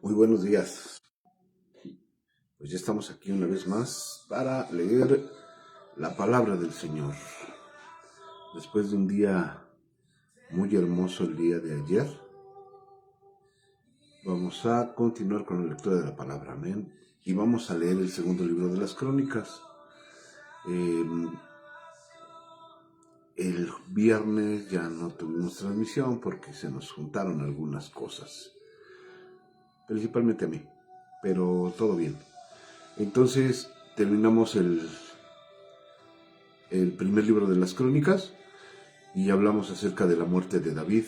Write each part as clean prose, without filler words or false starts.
Muy buenos días. Pues ya estamos aquí una vez más para leer la palabra del Señor. Después de un día muy hermoso el día de ayer, vamos a continuar con la lectura de la palabra, amén. Y vamos a leer el segundo libro de las Crónicas. El viernes ya no tuvimos transmisión porque se nos juntaron algunas cosas, principalmente a mí, pero todo bien. Entonces terminamos el primer libro de las Crónicas y hablamos acerca de la muerte de David.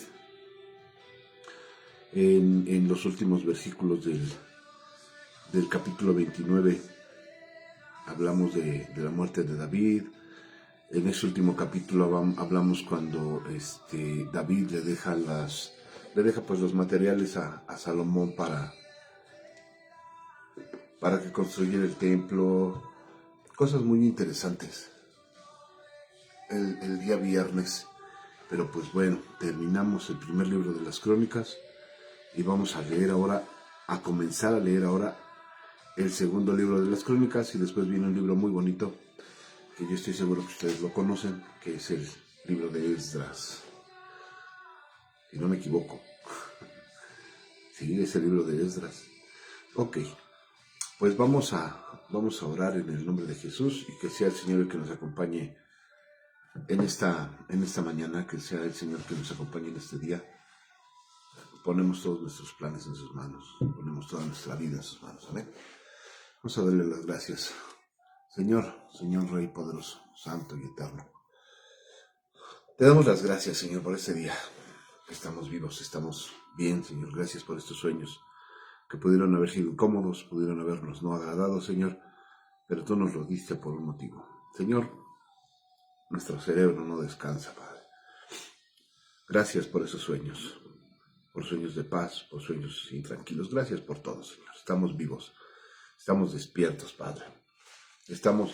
En los últimos versículos del capítulo 29 hablamos de la muerte de David. En ese último capítulo hablamos cuando David le deja pues los materiales a Salomón para que construyera el templo. Cosas muy interesantes el día viernes. Pero pues bueno, terminamos el primer libro de las Crónicas y vamos a comenzar a leer ahora el segundo libro de las Crónicas, y después viene un libro muy bonito que yo estoy seguro que ustedes lo conocen, que es el libro de Esdras. Si no me equivoco. Sí, es el libro de Esdras. Ok, pues vamos a orar en el nombre de Jesús, y que sea el Señor el que nos acompañe en esta mañana, que sea el Señor que nos acompañe en este día. Ponemos todos nuestros planes en sus manos, ponemos toda nuestra vida en sus manos, amén. Vamos a darle las gracias. Señor Rey poderoso, santo y eterno, te damos las gracias, Señor, por este día. Estamos vivos, estamos bien, Señor. Gracias por estos sueños que pudieron haber sido incómodos, pudieron habernos no agradado, Señor, pero tú nos lo diste por un motivo. Señor, nuestro cerebro no descansa, Padre. Gracias por esos sueños, por sueños de paz, por sueños intranquilos. Gracias por todo, Señor. Estamos vivos, estamos despiertos, Padre. Estamos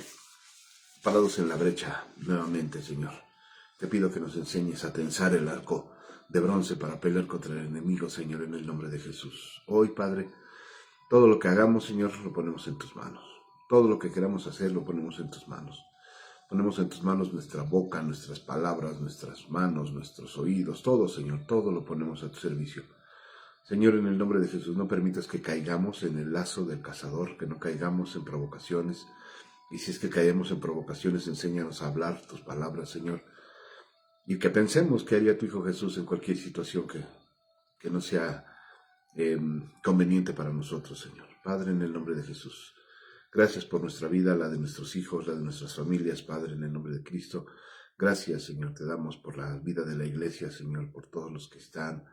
parados en la brecha nuevamente, Señor. Te pido que nos enseñes a tensar el arco de bronce para pelear contra el enemigo, Señor, en el nombre de Jesús. Hoy, Padre, todo lo que hagamos, Señor, lo ponemos en tus manos. Todo lo que queramos hacer, lo ponemos en tus manos. Ponemos en tus manos nuestra boca, nuestras palabras, nuestras manos, nuestros oídos, todo, Señor, todo lo ponemos a tu servicio. Señor, en el nombre de Jesús, no permitas que caigamos en el lazo del cazador, que no caigamos en provocaciones. Y si es que caemos en provocaciones, enséñanos a hablar tus palabras, Señor. Y que pensemos que haría tu Hijo Jesús en cualquier situación que no sea conveniente para nosotros, Señor. Padre, en el nombre de Jesús, gracias por nuestra vida, la de nuestros hijos, la de nuestras familias, Padre, en el nombre de Cristo. Gracias, Señor, te damos por la vida de la iglesia, Señor, por todos los que están,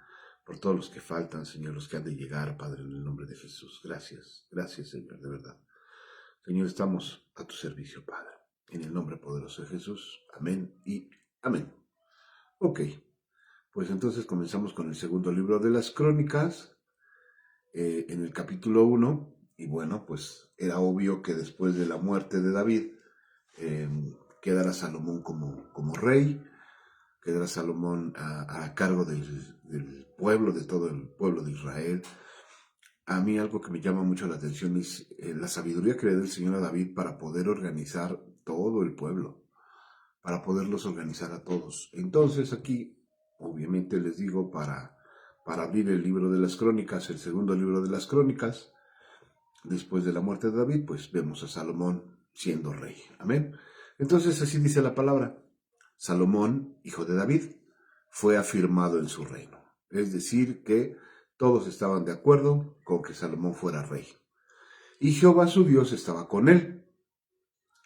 por todos los que faltan, Señor, los que han de llegar, Padre, en el nombre de Jesús. Gracias, Señor, de verdad. Señor, estamos a tu servicio, Padre, en el nombre poderoso de Jesús. Amén y amén. Ok, pues entonces comenzamos con el segundo libro de las Crónicas, en el capítulo 1, y bueno, pues era obvio que después de la muerte de David, quedara Salomón como rey, quedara Salomón a cargo del pueblo, de todo el pueblo de Israel. A mí algo que me llama mucho la atención es la sabiduría que le da el Señor a David para poder organizar todo el pueblo, para poderlos organizar a todos. Entonces aquí, obviamente les digo, para abrir el libro de las Crónicas, el segundo libro de las Crónicas, después de la muerte de David, pues vemos a Salomón siendo rey. Amén. Entonces así dice la palabra: Salomón, hijo de David, fue afirmado en su reino. Es decir, que todos estaban de acuerdo con que Salomón fuera rey. Y Jehová su Dios estaba con él,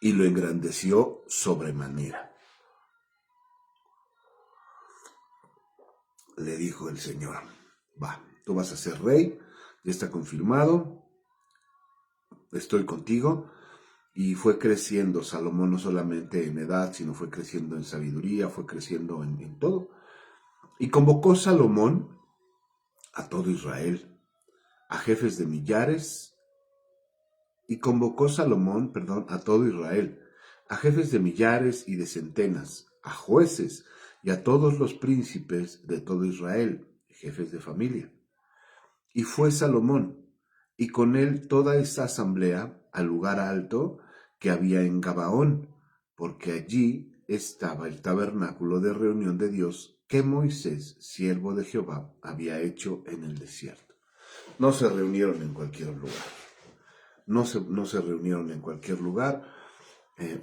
y lo engrandeció sobremanera. Le dijo el Señor: va, tú vas a ser rey, ya está confirmado, estoy contigo. Y fue creciendo Salomón no solamente en edad, sino fue creciendo en sabiduría, fue creciendo en todo. Y convocó Salomón a todo Israel, a jefes de millares, a todo Israel, a jefes de millares y de centenas, a jueces y a todos los príncipes de todo Israel, jefes de familia. Y fue Salomón y con él toda esta asamblea al lugar alto que había en Gabaón, porque allí estaba el tabernáculo de reunión de Dios que Moisés, siervo de Jehová, había hecho en el desierto. No se reunieron en cualquier lugar. No se reunieron en cualquier lugar.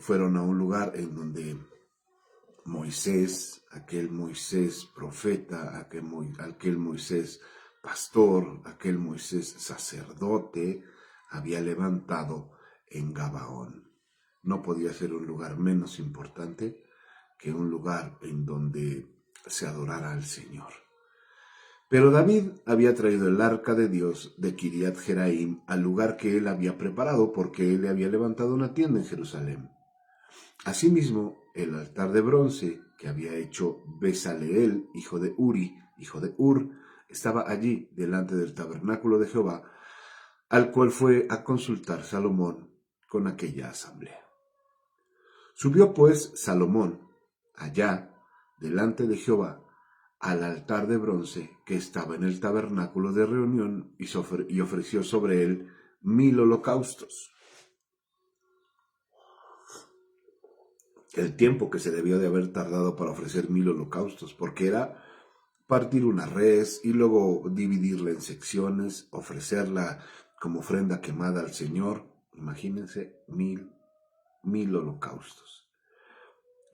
Fueron a un lugar en donde Moisés, aquel Moisés profeta, aquel Moisés pastor, aquel Moisés sacerdote, había levantado en Gabaón. No podía ser un lugar menos importante que un lugar en donde se adorara al Señor. Pero David había traído el arca de Dios de Kiriat Jeraim al lugar que él había preparado, porque él le había levantado una tienda en Jerusalén. Asimismo, el altar de bronce que había hecho Besaleel, hijo de Uri, hijo de Ur, estaba allí delante del tabernáculo de Jehová, al cual fue a consultar Salomón con aquella asamblea. Subió pues Salomón allá delante de Jehová al altar de bronce que estaba en el tabernáculo de reunión y ofreció sobre él 1000 holocaustos. El tiempo que se debió de haber tardado para ofrecer 1000 holocaustos, porque era partir una res y luego dividirla en secciones, ofrecerla como ofrenda quemada al Señor. Imagínense, 1000 holocaustos.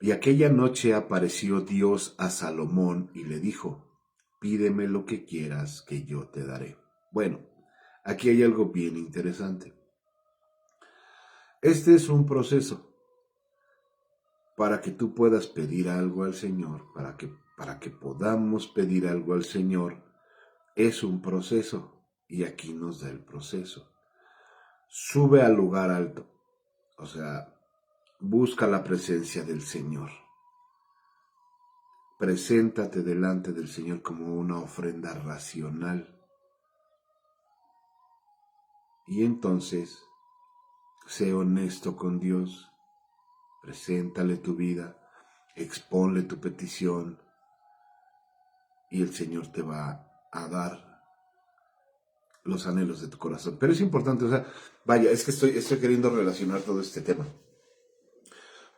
Y aquella noche apareció Dios a Salomón y le dijo: pídeme lo que quieras que yo te daré. Bueno, aquí hay algo bien interesante. Este es un proceso para que tú puedas pedir algo al Señor, para que podamos pedir algo al Señor. Es un proceso, y aquí nos da el proceso. Sube al lugar alto, o sea, busca la presencia del Señor. Preséntate delante del Señor como una ofrenda racional. Y entonces, sé honesto con Dios, preséntale tu vida, exponle tu petición, y el Señor te va a dar los anhelos de tu corazón. Pero es importante, o sea, vaya, es que estoy queriendo relacionar todo este tema.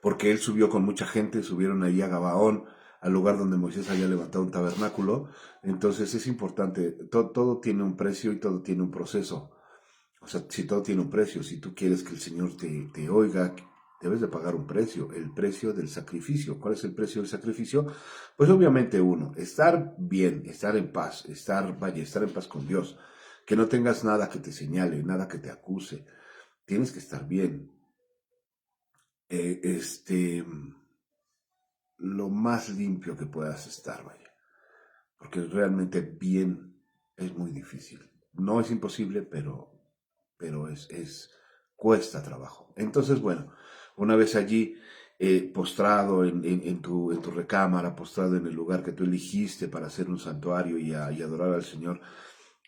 Porque él subió con mucha gente, subieron ahí a Gabaón, al lugar donde Moisés había levantado un tabernáculo. Entonces es importante, todo tiene un precio y todo tiene un proceso. O sea, si todo tiene un precio, si tú quieres que el Señor te oiga, debes de pagar un precio, el precio del sacrificio. ¿Cuál es el precio del sacrificio? Pues obviamente uno, estar bien, estar en paz, estar en paz con Dios, que no tengas nada que te señale, nada que te acuse. Tienes que estar bien. Lo más limpio que puedas estar, vaya. Porque realmente bien es muy difícil. No es imposible, pero cuesta trabajo. Entonces, bueno, una vez allí, postrado en tu recámara, postrado en el lugar que tú eligiste para hacer un santuario y adorar al Señor,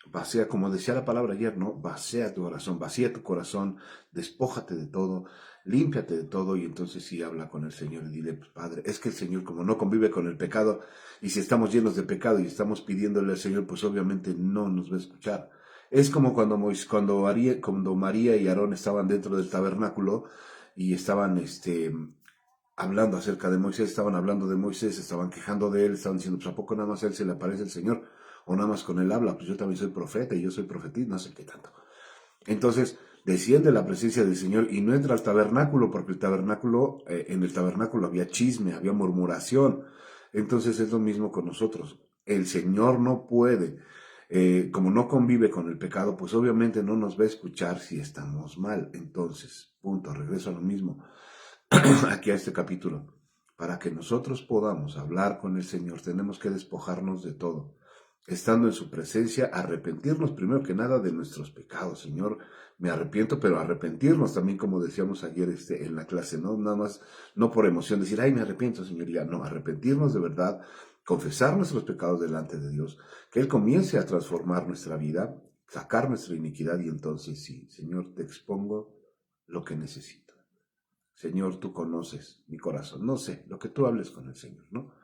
vacía, como decía la palabra ayer, ¿no? Vacía tu corazón, despójate de todo, límpiate de todo, y entonces sí habla con el Señor y dile: pues, Padre, es que el Señor, como no convive con el pecado, y si estamos llenos de pecado y estamos pidiéndole al Señor, pues obviamente no nos va a escuchar. Es como cuando María y Aarón estaban dentro del tabernáculo y estaban hablando acerca de Moisés, estaban quejando de él, estaban diciendo: pues ¿a poco nada más a él se le aparece el Señor? O nada más con él habla. Pues yo también soy profeta y yo soy profetís, no sé qué tanto. Entonces desciende la presencia del Señor y no entra al tabernáculo, porque en el tabernáculo había chisme, había murmuración. Entonces es lo mismo con nosotros. El Señor no puede, como no convive con el pecado, pues obviamente no nos va a escuchar si estamos mal. Entonces, regreso a lo mismo, aquí a este capítulo. Para que nosotros podamos hablar con el Señor, tenemos que despojarnos de todo. Estando en su presencia, arrepentirnos primero que nada de nuestros pecados. Señor, me arrepiento, pero arrepentirnos también, como decíamos ayer en la clase, ¿no? Nada más, no por emoción, decir: ay, me arrepiento, Señor, ya. No, arrepentirnos de verdad, confesar nuestros pecados delante de Dios, que Él comience a transformar nuestra vida, sacar nuestra iniquidad, y entonces sí, Señor, te expongo lo que necesito. Señor, tú conoces mi corazón, no sé, lo que tú hables con el Señor, ¿no?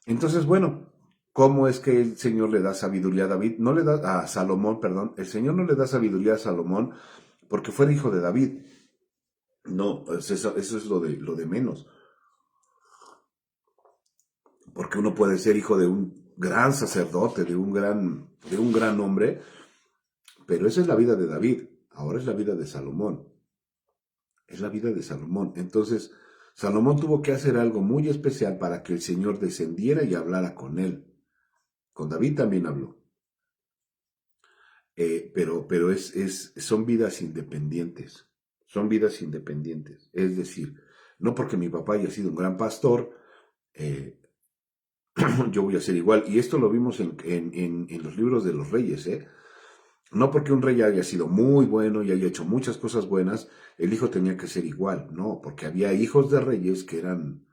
Entonces, bueno, ¿Cómo es que el Señor le da sabiduría a David? No le da a Salomón, perdón. El Señor no le da sabiduría a Salomón porque fuera hijo de David. No, eso es lo de menos. Porque uno puede ser hijo de un gran sacerdote, de un gran hombre, pero esa es la vida de David. Ahora es la vida de Salomón. Es la vida de Salomón. Entonces, Salomón tuvo que hacer algo muy especial para que el Señor descendiera y hablara con él. Con David también habló. Pero son vidas independientes. Son vidas independientes. Es decir, no porque mi papá haya sido un gran pastor, yo voy a ser igual. Y esto lo vimos en los libros de los reyes, ¿eh? No porque un rey haya sido muy bueno y haya hecho muchas cosas buenas, el hijo tenía que ser igual. No, porque había hijos de reyes que eran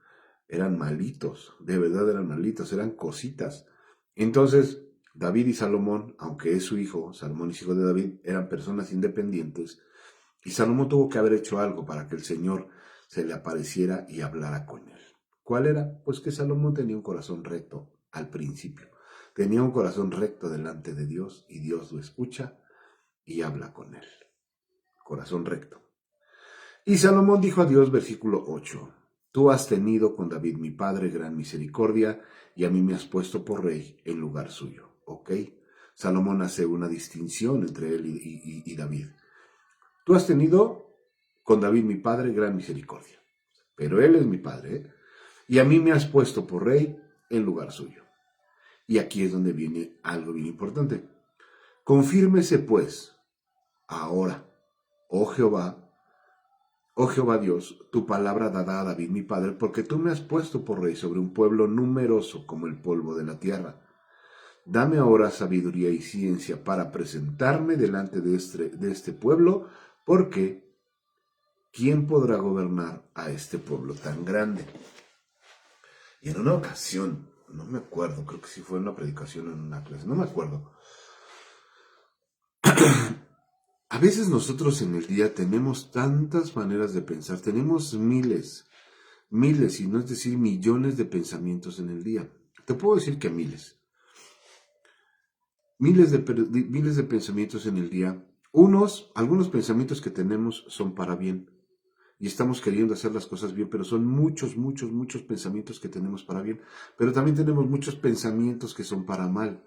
malitos, de verdad eran malitos, eran cositas. Entonces, David y Salomón, aunque es su hijo, Salomón es hijo de David, eran personas independientes, y Salomón tuvo que haber hecho algo para que el Señor se le apareciera y hablara con él. ¿Cuál era? Pues que Salomón tenía un corazón recto al principio. Tenía un corazón recto delante de Dios y Dios lo escucha y habla con él. Corazón recto. Y Salomón dijo a Dios, versículo 8, tú has tenido con David mi padre gran misericordia y a mí me has puesto por rey en lugar suyo. ¿Ok? Salomón hace una distinción entre él y David. Tú has tenido con David mi padre gran misericordia, pero él es mi padre, ¿eh? Y a mí me has puesto por rey en lugar suyo. Y aquí es donde viene algo bien importante. Confírmese pues ahora, oh Jehová Dios, tu palabra dada a David mi padre, porque tú me has puesto por rey sobre un pueblo numeroso como el polvo de la tierra. Dame ahora sabiduría y ciencia para presentarme delante de este pueblo, porque ¿quién podrá gobernar a este pueblo tan grande? Y en una ocasión, no me acuerdo, creo que sí fue en una predicación o en una clase, no me acuerdo. A veces nosotros en el día tenemos tantas maneras de pensar, tenemos miles, y no es decir millones de pensamientos en el día. Te puedo decir que miles. Miles de pensamientos en el día. Algunos pensamientos que tenemos son para bien. Y estamos queriendo hacer las cosas bien, pero son muchos pensamientos que tenemos para bien. Pero también tenemos muchos pensamientos que son para mal.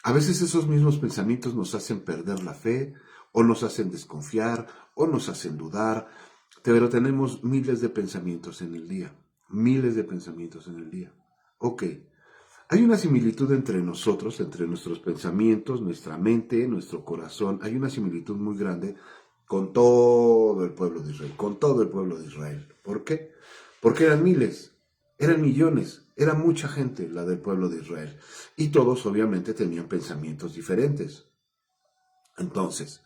A veces esos mismos pensamientos nos hacen perder la fe, o nos hacen desconfiar, o nos hacen dudar. Pero tenemos miles de pensamientos en el día. Miles de pensamientos en el día. Ok. Hay una similitud entre nosotros, entre nuestros pensamientos, nuestra mente, nuestro corazón. Hay una similitud muy grande con todo el pueblo de Israel, con todo el pueblo de Israel. ¿Por qué? Porque eran miles, eran millones, era mucha gente la del pueblo de Israel. Y todos obviamente tenían pensamientos diferentes. Entonces,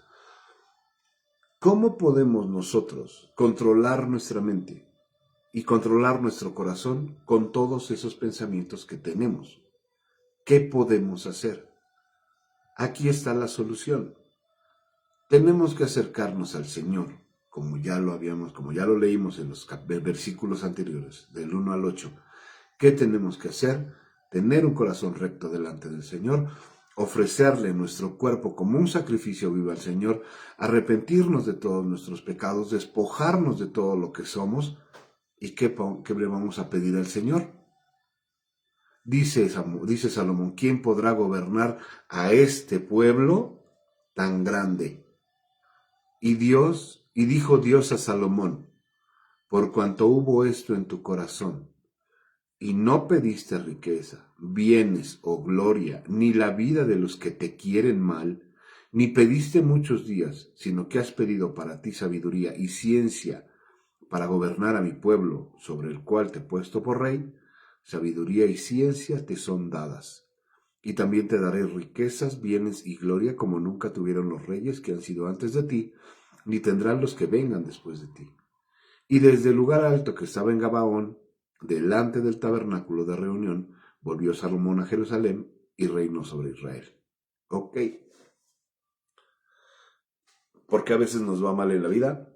¿cómo podemos nosotros controlar nuestra mente y controlar nuestro corazón con todos esos pensamientos que tenemos? ¿Qué podemos hacer? Aquí está la solución. Tenemos que acercarnos al Señor, como ya lo leímos en los versículos anteriores, del 1 al 8. ¿Qué tenemos que hacer? Tener un corazón recto delante del Señor, ofrecerle nuestro cuerpo como un sacrificio vivo al Señor, arrepentirnos de todos nuestros pecados, despojarnos de todo lo que somos. ¿Y qué le vamos a pedir al Señor? Dice Salomón, ¿quién podrá gobernar a este pueblo tan grande? Y dijo Dios a Salomón, por cuanto hubo esto en tu corazón, y no pediste riqueza, bienes o gloria, ni la vida de los que te quieren mal, ni pediste muchos días, sino que has pedido para ti sabiduría y ciencia para gobernar a mi pueblo, sobre el cual te he puesto por rey, sabiduría y ciencia te son dadas. Y también te daré riquezas, bienes y gloria como nunca tuvieron los reyes que han sido antes de ti, ni tendrán los que vengan después de ti. Y desde el lugar alto que estaba en Gabaón, delante del tabernáculo de reunión, volvió Salomón a Jerusalén y reinó sobre Israel. Ok. ¿Por qué a veces nos va mal en la vida?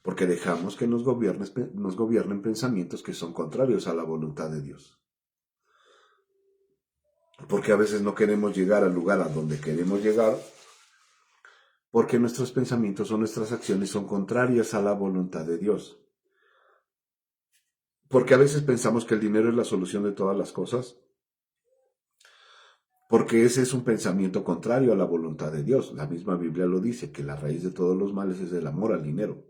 Porque dejamos que nos gobiernen pensamientos que son contrarios a la voluntad de Dios. porque a veces no queremos llegar al lugar a donde queremos llegar, porque nuestros pensamientos o nuestras acciones son contrarias a la voluntad de Dios. Porque a veces pensamos que el dinero es la solución de todas las cosas, porque ese es un pensamiento contrario a la voluntad de Dios. La misma Biblia lo dice, que la raíz de todos los males es el amor al dinero.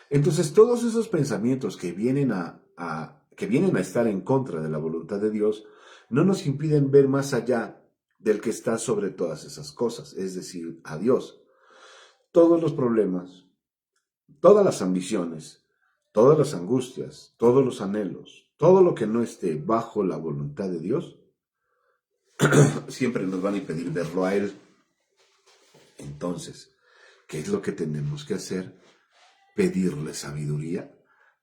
Entonces, todos esos pensamientos que vienen a estar en contra de la voluntad de Dios, no nos impiden ver más allá del que está sobre todas esas cosas, es decir, a Dios. Todos los problemas, todas las ambiciones, todas las angustias, todos los anhelos, todo lo que no esté bajo la voluntad de Dios, siempre nos van a impedir verlo a Él. Entonces, ¿qué es lo que tenemos que hacer? Pedirle sabiduría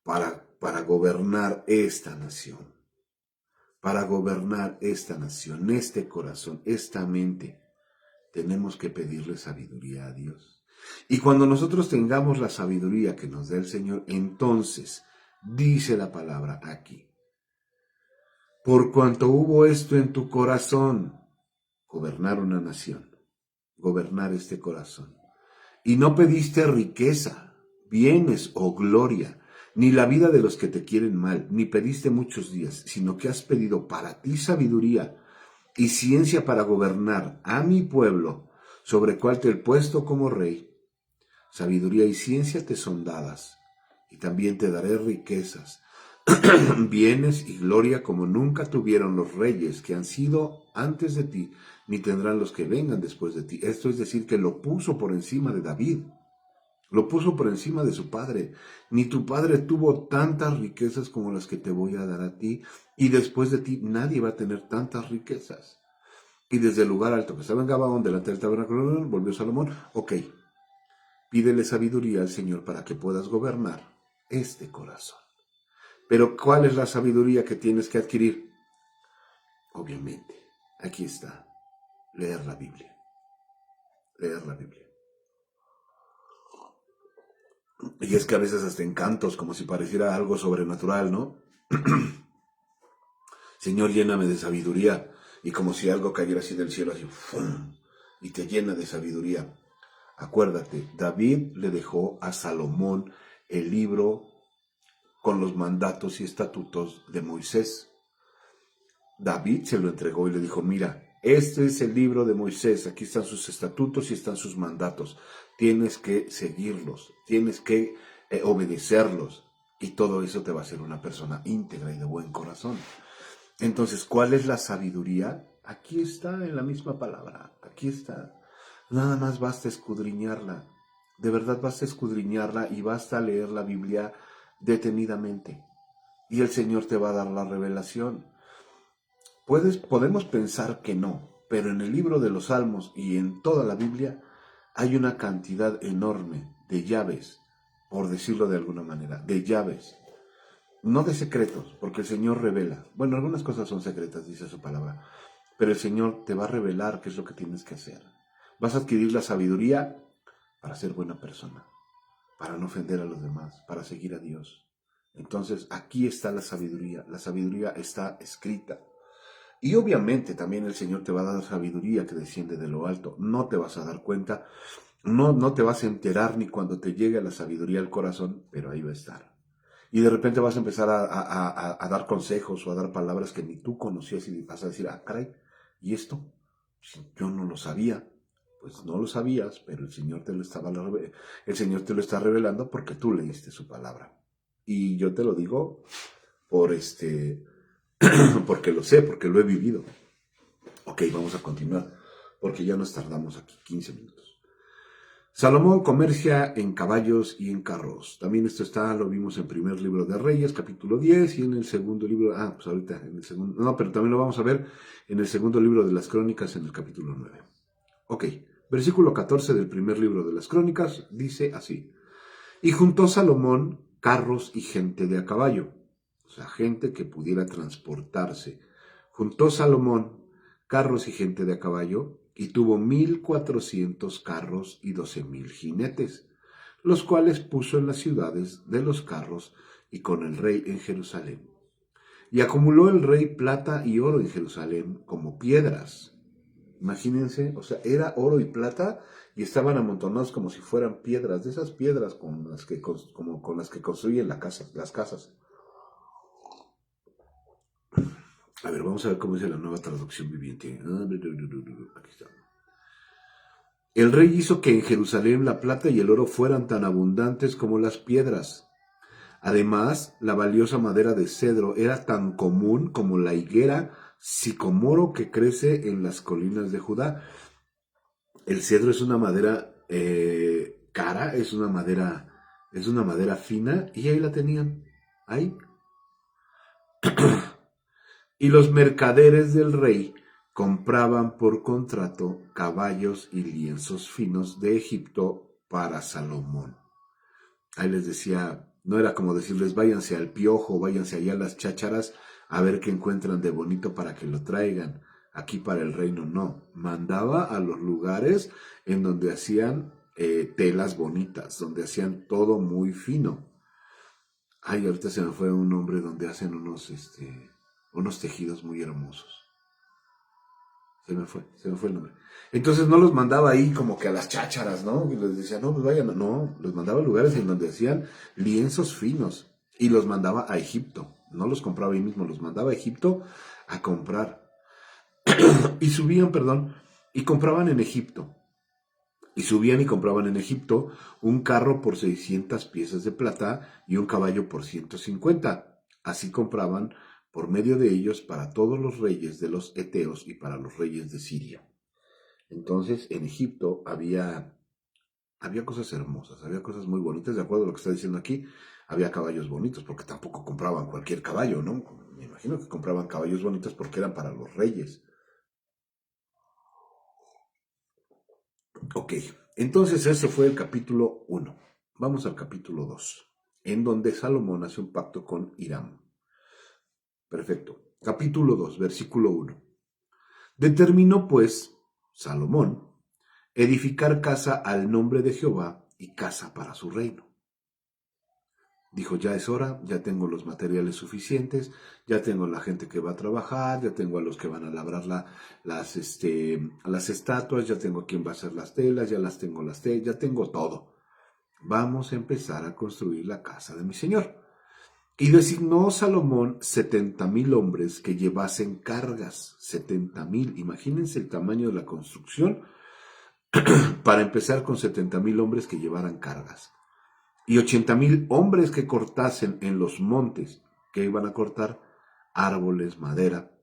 para gobernar esta nación, este corazón, esta mente. Tenemos que pedirle sabiduría a Dios. Y cuando nosotros tengamos la sabiduría que nos da el Señor, entonces dice la palabra aquí: por cuanto hubo esto en tu corazón, gobernar una nación, gobernar este corazón, y no pediste riqueza, bienes o gloria, ni la vida de los que te quieren mal, ni pediste muchos días, sino que has pedido para ti sabiduría y ciencia para gobernar a mi pueblo, sobre cual te he puesto como rey. Sabiduría y ciencia te son dadas, y también te daré riquezas, bienes y gloria como nunca tuvieron los reyes que han sido antes de ti, ni tendrán los que vengan después de ti. Esto es decir, que lo puso por encima de David, lo puso por encima de su padre. Ni tu padre tuvo tantas riquezas como las que te voy a dar a ti, y después de ti nadie va a tener tantas riquezas. Y desde el lugar alto que estaba en Gabaón, delante del tabernáculo, volvió Salomón. Ok, pídele sabiduría al Señor para que puedas gobernar este corazón. Pero ¿cuál es la sabiduría que tienes que adquirir? Obviamente, aquí está, leer la Biblia. Leer la Biblia. Y es que a veces hasta encantos, como si pareciera algo sobrenatural, ¿no? Señor, lléname de sabiduría. Y como si algo cayera así del cielo, así, ¡fum! Y te llena de sabiduría. Acuérdate, David le dejó a Salomón el libro con los mandatos y estatutos de Moisés. David se lo entregó y le dijo: mira, este es el libro de Moisés, aquí están sus estatutos y están sus mandatos. Tienes que seguirlos, tienes que obedecerlos, y todo eso te va a hacer una persona íntegra y de buen corazón. Entonces, ¿cuál es la sabiduría? Aquí está en la misma palabra, aquí está. Nada más basta escudriñarla, de verdad basta escudriñarla y basta leer la Biblia detenidamente. Y el Señor te va a dar la revelación. Podemos pensar que no, pero en el libro de los Salmos y en toda la Biblia hay una cantidad enorme de llaves, por decirlo de alguna manera, de llaves. No de secretos, porque el Señor revela. Bueno, algunas cosas son secretas, dice su palabra, pero el Señor te va a revelar qué es lo que tienes que hacer. Vas a adquirir la sabiduría para ser buena persona, para no ofender a los demás, para seguir a Dios. Entonces, aquí está la sabiduría está escrita. Y obviamente también el Señor te va a dar sabiduría que desciende de lo alto. No te vas a dar cuenta, no te vas a enterar ni cuando te llegue la sabiduría al corazón, pero ahí va a estar. Y de repente vas a empezar a dar consejos o a dar palabras que ni tú conocías, y vas a decir: ah, caray, ¿y esto? Yo no lo sabía. Pues no lo sabías, pero el Señor te lo está revelando porque tú leíste su palabra. Y yo te lo digo porque lo sé, porque lo he vivido. Ok, vamos a continuar, porque ya nos tardamos aquí 15 minutos. Salomón comercia en caballos y en carros. También esto lo vimos en primer libro de Reyes, capítulo 10, y en el segundo libro, pues ahorita en el segundo, no, pero también lo vamos a ver en el segundo libro de las Crónicas, en el capítulo 9. Ok, versículo 14 del primer libro de las Crónicas dice así: y juntó Salomón carros y gente de a caballo, o sea, gente que pudiera transportarse. Juntó Salomón carros y gente de a caballo, y tuvo 1,400 carros y 12,000 jinetes, los cuales puso en las ciudades de los carros y con el rey en Jerusalén. Y acumuló el rey plata y oro en Jerusalén como piedras. Imagínense, o sea, era oro y plata y estaban amontonados como si fueran piedras, de esas piedras con las que, como con las que construyen las casas. A ver, vamos a ver cómo dice la nueva traducción viviente. Aquí está. El rey hizo que en Jerusalén la plata y el oro fueran tan abundantes como las piedras. Además, la valiosa madera de cedro era tan común como la higuera sicomoro que crece en las colinas de Judá. El cedro es una madera cara, es una madera fina, y ahí la tenían, ahí. Y los mercaderes del rey compraban por contrato caballos y lienzos finos de Egipto para Salomón. Ahí les decía, no era como decirles váyanse al Piojo, váyanse allá a las chácharas a ver qué encuentran de bonito para que lo traigan aquí para el reino. No, mandaba a los lugares en donde hacían telas bonitas, donde hacían todo muy fino. Ay, ahorita se me fue un nombre donde hacen unos tejidos muy hermosos. Se me fue el nombre. Entonces no los mandaba ahí como que a las chácharas, ¿no? Y les decía, no, pues vayan, no, los mandaba a lugares en donde hacían lienzos finos y los mandaba a Egipto. No los compraba ahí mismo, los mandaba a Egipto a comprar. Y subían, perdón, y compraban en Egipto. Y subían y compraban en Egipto un carro por 600 piezas de plata y un caballo por 150. Así compraban por medio de ellos para todos los reyes de los Eteos y para los reyes de Siria. Entonces, en Egipto había cosas hermosas, había cosas muy bonitas, de acuerdo a lo que está diciendo aquí, había caballos bonitos, porque tampoco compraban cualquier caballo, ¿no? Me imagino que compraban caballos bonitos porque eran para los reyes. Ok, entonces ese fue el capítulo 1. Vamos al capítulo 2, en donde Salomón hace un pacto con Hiram. Perfecto. Capítulo 2, versículo 1. Determinó pues Salomón edificar casa al nombre de Jehová y casa para su reino. Dijo, ya es hora, ya tengo los materiales suficientes, ya tengo la gente que va a trabajar, ya tengo a los que van a labrar las estatuas, ya tengo a quien va a hacer las telas, ya las tengo ya tengo todo. Vamos a empezar a construir la casa de mi Señor. Y designó Salomón 70,000 hombres que llevasen cargas, 70,000, imagínense el tamaño de la construcción, para empezar con 70,000 hombres que llevaran cargas. Y 80,000 hombres que cortasen en los montes, que iban a cortar árboles, madera.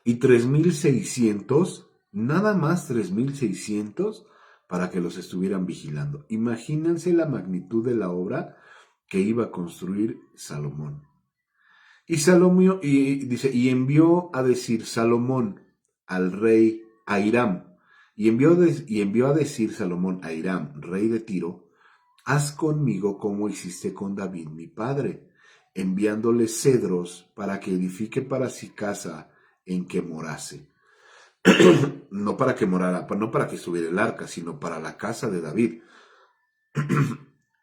Y 3,600, nada más 3,600, para que los estuvieran vigilando. Imagínense la magnitud de la obra que iba a construir Salomón. Y Salomón, y envió a decir Salomón al rey a Hiram, y envió a decir Salomón a Hiram, rey de Tiro, haz conmigo como hiciste con David mi padre, enviándole cedros para que edifique para sí casa en que morase. No para que morara, no para que estuviera el arca, sino para la casa de David.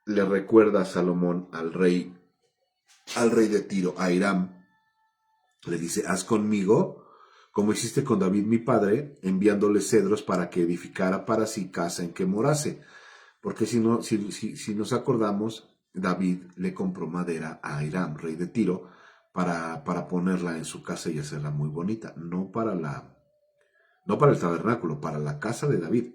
Le recuerda Salomón al rey de Tiro, a Hiram, le dice, haz conmigo como hiciste con David mi padre, enviándole cedros para que edificara para sí casa en que morase. Porque si nos acordamos, David le compró madera a Hiram, rey de Tiro, para ponerla en su casa y hacerla muy bonita, no para el tabernáculo, para la casa de David.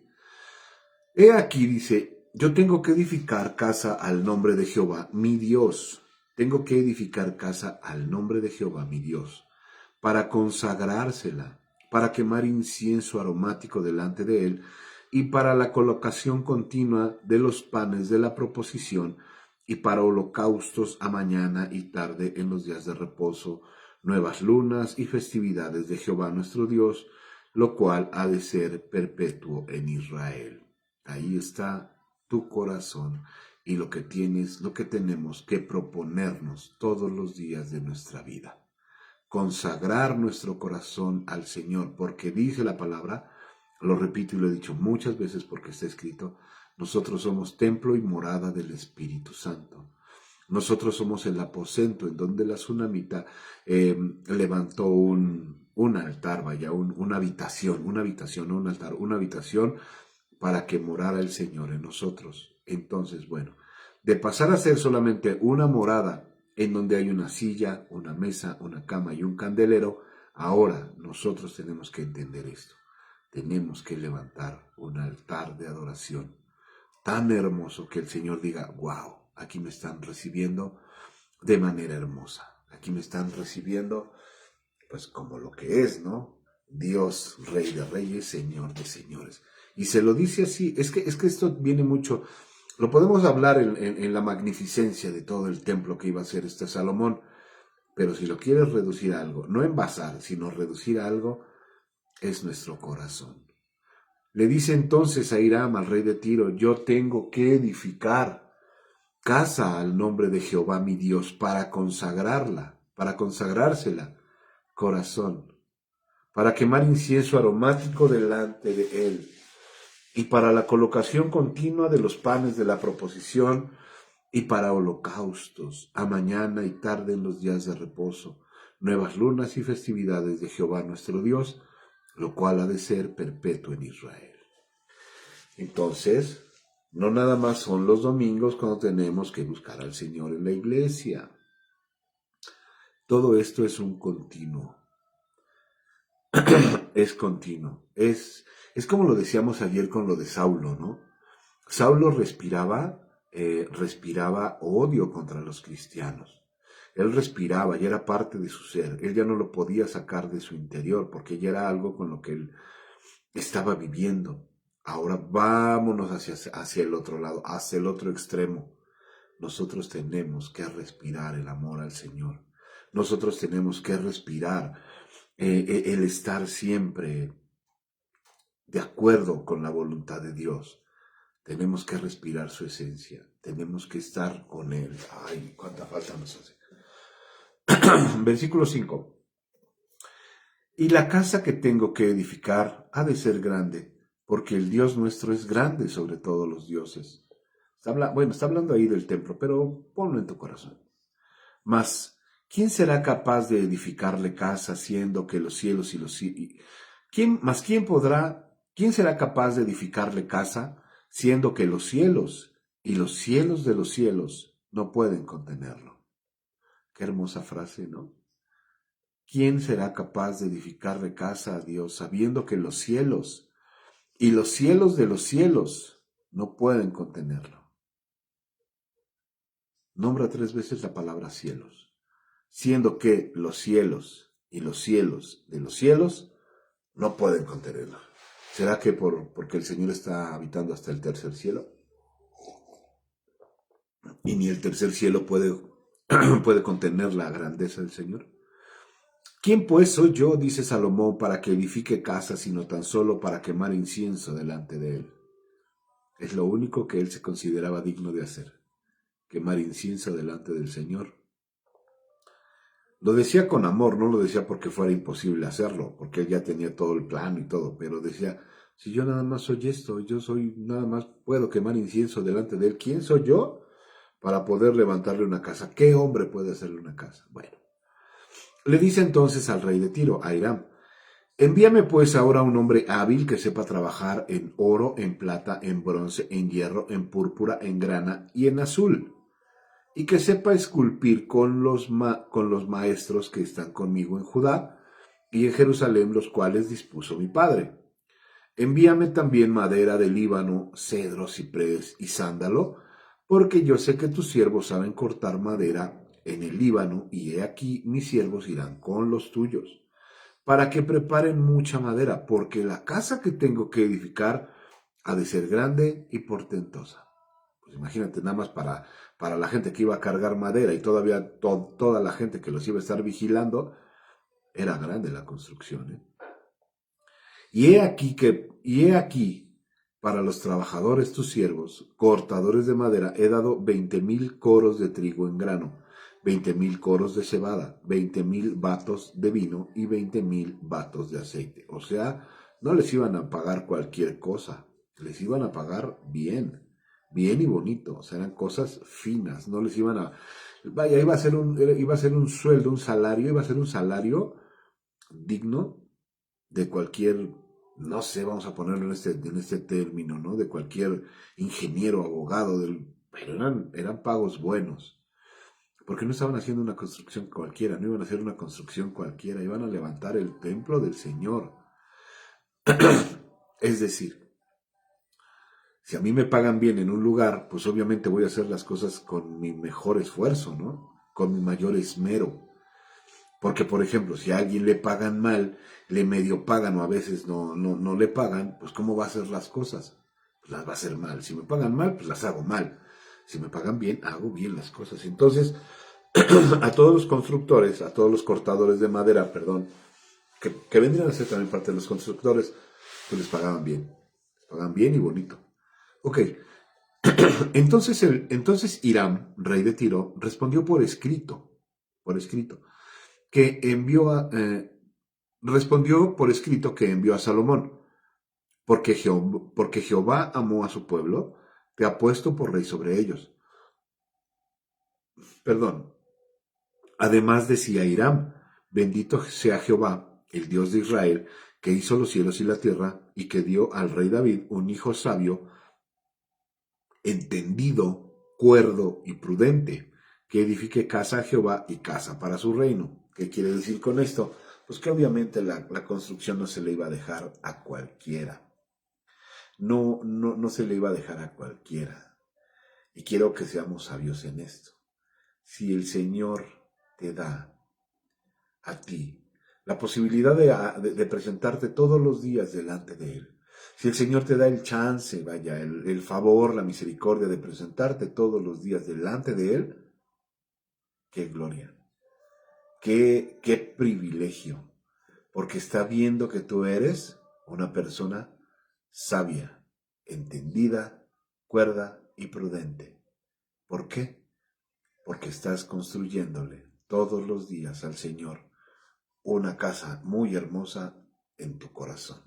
He aquí, dice, yo tengo que edificar casa al nombre de Jehová, mi Dios. Tengo que edificar casa al nombre de Jehová, mi Dios, para consagrársela, para quemar incienso aromático delante de él, y para la colocación continua de los panes de la proposición, y para holocaustos a mañana y tarde en los días de reposo, nuevas lunas y festividades de Jehová nuestro Dios, lo cual ha de ser perpetuo en Israel. Ahí está tu corazón y lo que tenemos que proponernos todos los días de nuestra vida. Consagrar nuestro corazón al Señor, porque dice la palabra, lo repito y lo he dicho muchas veces porque está escrito, nosotros somos templo y morada del Espíritu Santo. Nosotros somos el aposento en donde la tsunamita levantó un altar, vaya, una habitación, no un altar, una habitación para que morara el Señor en nosotros. Entonces, bueno, de pasar a ser solamente una morada en donde hay una silla, una mesa, una cama y un candelero, ahora nosotros tenemos que entender esto. Tenemos que levantar un altar de adoración tan hermoso que el Señor diga, wow, aquí me están recibiendo de manera hermosa. Aquí me están recibiendo, pues como lo que es, ¿no? Dios, Rey de Reyes, Señor de Señores. Y se lo dice así, es que esto viene mucho, lo podemos hablar en la magnificencia de todo el templo que iba a ser este Salomón, pero si lo quieres reducir a algo, no envasar, sino reducir a algo, es nuestro corazón. Le dice entonces a Hiram, al rey de Tiro, yo tengo que edificar casa al nombre de Jehová mi Dios para consagrarla, para consagrársela, corazón, para quemar incienso aromático delante de él, y para la colocación continua de los panes de la proposición, y para holocaustos, a mañana y tarde en los días de reposo, nuevas lunas y festividades de Jehová nuestro Dios, lo cual ha de ser perpetuo en Israel. Entonces, no nada más son los domingos cuando tenemos que buscar al Señor en la iglesia. Todo esto es un continuo. Es continuo. Es como lo decíamos ayer con lo de Saulo, ¿no? Saulo respiraba odio contra los cristianos. Él respiraba y era parte de su ser. Él ya no lo podía sacar de su interior porque ya era algo con lo que él estaba viviendo. Ahora vámonos hacia el otro lado, hacia el otro extremo. Nosotros tenemos que respirar el amor al Señor. Nosotros tenemos que respirar el estar siempre de acuerdo con la voluntad de Dios. Tenemos que respirar su esencia. Tenemos que estar con Él. Ay, cuánta falta nos hace. Versículo 5. Y la casa que tengo que edificar ha de ser grande, porque el Dios nuestro es grande sobre todos los dioses. Está hablando ahí del templo, pero ponlo en tu corazón. Mas, ¿quién será capaz de edificarle casa, siendo que los cielos y los ¿quién será capaz de edificarle casa, siendo que los cielos y los cielos de los cielos no pueden contenerlo? Qué hermosa frase, ¿no? ¿Quién será capaz de edificarle casa a Dios, sabiendo que los cielos y los cielos de los cielos no pueden contenerlo? Nombra 3 veces la palabra cielos, siendo que los cielos y los cielos de los cielos no pueden contenerlo. ¿Será que porque el Señor está habitando hasta el tercer cielo? Y ni el tercer cielo puede contener la grandeza del Señor. ¿Quién pues soy yo, dice Salomón, para que edifique casa, sino tan solo para quemar incienso delante de él? Es lo único que él se consideraba digno de hacer, quemar incienso delante del Señor. Lo decía con amor, no lo decía porque fuera imposible hacerlo, porque él ya tenía todo el plano y todo, pero decía, si yo nada más soy esto, nada más puedo quemar incienso delante de él, ¿quién soy yo para poder levantarle una casa? ¿Qué hombre puede hacerle una casa? Bueno, le dice entonces al rey de Tiro, a Hiram, envíame pues ahora un hombre hábil que sepa trabajar en oro, en plata, en bronce, en hierro, en púrpura, en grana y en azul, y que sepa esculpir con los maestros que están conmigo en Judá y en Jerusalén, los cuales dispuso mi padre. Envíame también madera de Líbano, cedro, ciprés y sándalo, porque yo sé que tus siervos saben cortar madera en el Líbano, y he aquí mis siervos irán con los tuyos, para que preparen mucha madera, porque la casa que tengo que edificar ha de ser grande y portentosa. Pues imagínate, nada más para la gente que iba a cargar madera y todavía toda la gente que los iba a estar vigilando, era grande la construcción, ¿eh? Y he aquí, para los trabajadores tus siervos, cortadores de madera, he dado 20,000 coros de trigo en grano, 20,000 coros de cebada, 20,000 batos de vino y 20,000 batos de aceite. O sea, no les iban a pagar cualquier cosa, les iban a pagar bien. bien y bonito, o sea, eran cosas finas, no les iban a, vaya, iba a ser un sueldo, un salario, iba a ser un salario digno de cualquier, no sé, vamos a ponerlo en este término, ¿no? De cualquier ingeniero, abogado, pero eran pagos buenos. Porque no estaban haciendo una construcción cualquiera, no iban a hacer una construcción cualquiera, iban a levantar el templo del Señor. Es decir, si a mí me pagan bien en un lugar, pues obviamente voy a hacer las cosas con mi mejor esfuerzo, ¿no? Con mi mayor esmero. Porque, por ejemplo, si a alguien le pagan mal, le medio pagan o a veces no le pagan, pues ¿cómo va a hacer las cosas? Pues las va a hacer mal. Si me pagan mal, pues las hago mal. Si me pagan bien, hago bien las cosas. Entonces, a todos los constructores, a todos los cortadores de madera, perdón, que vendrían a ser también parte de los constructores, pues les pagaban bien. Les pagaban bien y bonito. Ok, entonces Hiram, rey de Tiro, respondió por escrito, que respondió por escrito que envió a Salomón, porque Jehová amó a su pueblo, te ha puesto por rey sobre ellos. Perdón. Además decía Hiram, bendito sea Jehová, el Dios de Israel, que hizo los cielos y la tierra, y que dio al rey David un hijo sabio, entendido, cuerdo y prudente, que edifique casa a Jehová y casa para su reino. ¿Qué quiere decir con esto? Pues que obviamente la construcción no se le iba a dejar a cualquiera. No se le iba a dejar a cualquiera. Y quiero que seamos sabios en esto. Si el Señor te da a ti la posibilidad de presentarte todos los días delante de Él, si el Señor te da el chance, vaya, el favor, la misericordia de presentarte todos los días delante de Él, qué gloria, qué privilegio, porque está viendo que tú eres una persona sabia, entendida, cuerda y prudente. ¿Por qué? Porque estás construyéndole todos los días al Señor una casa muy hermosa en tu corazón.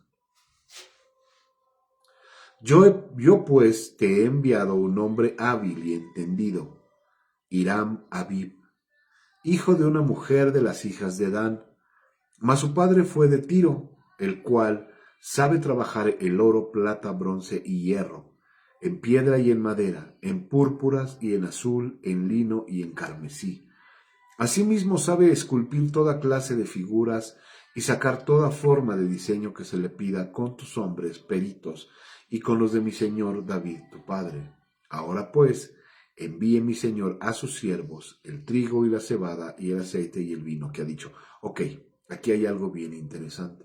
Yo pues te he enviado un hombre hábil y entendido, Hiram Abib, hijo de una mujer de las hijas de Dan, mas su padre fue de Tiro, el cual sabe trabajar el oro, plata, bronce y hierro, en piedra y en madera, en púrpuras y en azul, en lino y en carmesí. Asimismo sabe esculpir toda clase de figuras y sacar toda forma de diseño que se le pida con tus hombres peritos y con los de mi señor David, tu padre. Ahora pues, envíe mi señor a sus siervos el trigo y la cebada y el aceite y el vino, que ha dicho. Ok, aquí hay algo bien interesante.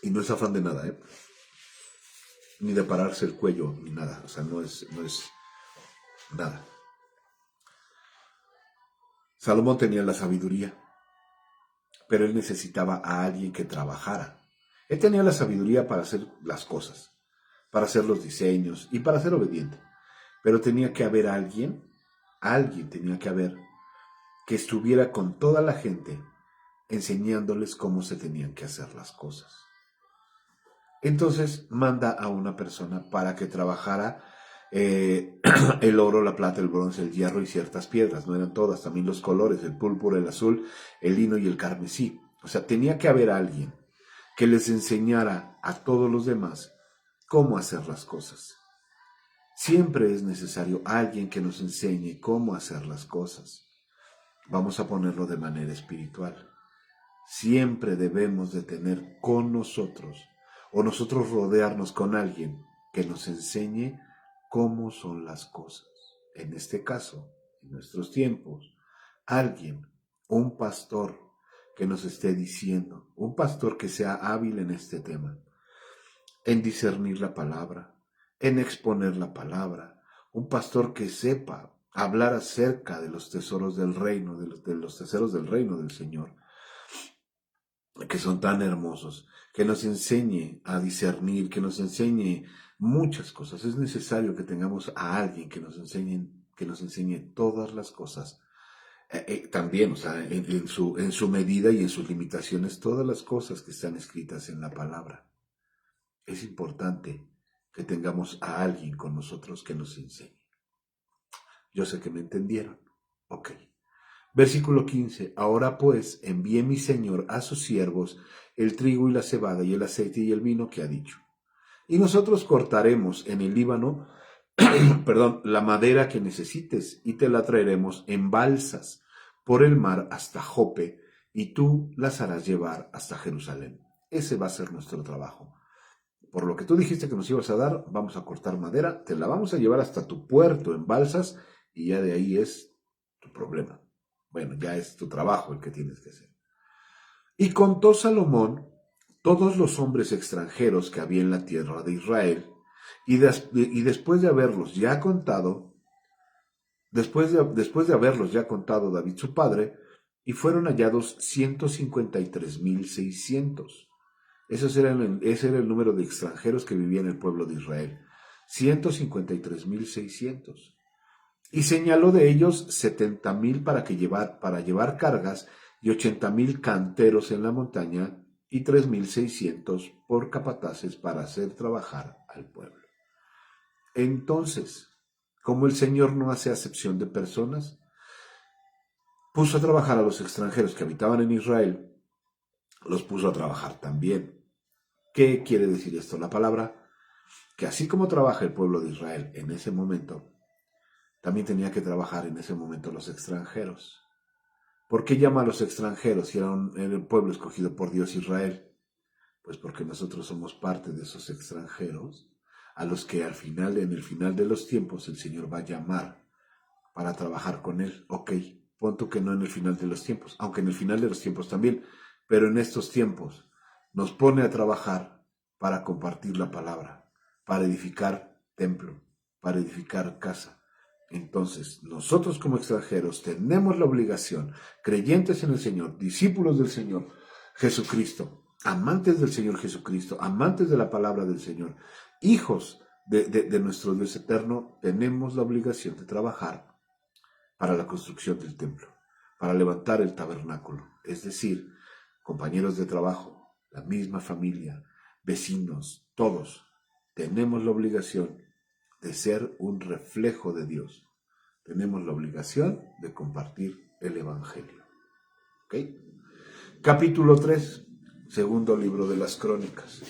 Y no es afán de nada, ni de pararse el cuello, ni nada. O sea, no es nada. Salomón tenía la sabiduría, pero él necesitaba a alguien que trabajara. Él tenía la sabiduría para hacer las cosas, para hacer los diseños y para ser obediente, pero tenía que haber alguien tenía que haber que estuviera con toda la gente enseñándoles cómo se tenían que hacer las cosas. Entonces manda a una persona para que trabajara el oro, la plata, el bronce, el hierro y ciertas piedras. No eran todas, también los colores, el púrpura, el azul, el lino y el carmesí. O sea, tenía que haber alguien que les enseñara a todos los demás cómo hacer las cosas. Siempre es necesario alguien que nos enseñe cómo hacer las cosas. Vamos a ponerlo de manera espiritual. Siempre debemos de tener con nosotros o nosotros rodearnos con alguien que nos enseñe cómo son las cosas. En este caso, en nuestros tiempos, alguien, un pastor que nos esté diciendo, un pastor que sea hábil en este tema, en discernir la palabra, en exponer la palabra, un pastor que sepa hablar acerca de los tesoros del reino, de los tesoros del reino del Señor, que son tan hermosos, que nos enseñe a discernir, que nos enseñe muchas cosas. Es necesario que tengamos a alguien que nos enseñe todas las cosas también, o sea, en su medida y en sus limitaciones, todas las cosas que están escritas en la palabra. Es importante que tengamos a alguien con nosotros que nos enseñe. Yo sé que me entendieron. Ok. Versículo 15. Ahora pues envíe mi Señor a sus siervos el trigo y la cebada y el aceite y el vino que ha dicho. Y nosotros cortaremos en el Líbano, perdón, la madera que necesites y te la traeremos en balsas por el mar hasta Jope y tú las harás llevar hasta Jerusalén. Ese va a ser nuestro trabajo. Por lo que tú dijiste que nos ibas a dar, vamos a cortar madera, te la vamos a llevar hasta tu puerto en balsas y ya de ahí es tu problema. Bueno, ya es tu trabajo el que tienes que hacer. Y contó Salomón todos los hombres extranjeros que había en la tierra de Israel, y después de haberlos ya contado, después de haberlos ya contado David su padre, y fueron hallados 153,600. Ese era el número de extranjeros que vivían en el pueblo de Israel. 153,600. Y señaló de ellos 70,000 para llevar cargas y 80,000 canteros en la montaña y 3,600 por capataces para hacer trabajar al pueblo. Entonces, como el Señor no hace acepción de personas, puso a trabajar a los extranjeros que habitaban en Israel, los puso a trabajar también. ¿Qué quiere decir esto? La palabra que así como trabaja el pueblo de Israel en ese momento, también tenía que trabajar en ese momento los extranjeros. ¿Por qué llama a los extranjeros si era el pueblo escogido por Dios Israel? Pues porque nosotros somos parte de esos extranjeros a los que en el final de los tiempos el Señor va a llamar para trabajar con Él. Ok, pon tú que no en el final de los tiempos, aunque en el final de los tiempos también, pero en estos tiempos nos pone a trabajar para compartir la palabra, para edificar templo, para edificar casa. Entonces, nosotros como extranjeros tenemos la obligación, creyentes en el Señor, discípulos del Señor Jesucristo, amantes del Señor Jesucristo, amantes de la palabra del Señor, hijos de nuestro Dios eterno, tenemos la obligación de trabajar para la construcción del templo, para levantar el tabernáculo, es decir, compañeros de trabajo, la misma familia, vecinos, todos tenemos la obligación de ser un reflejo de Dios. Tenemos la obligación de compartir el Evangelio. ¿Ok? Capítulo 3, segundo libro de las Crónicas.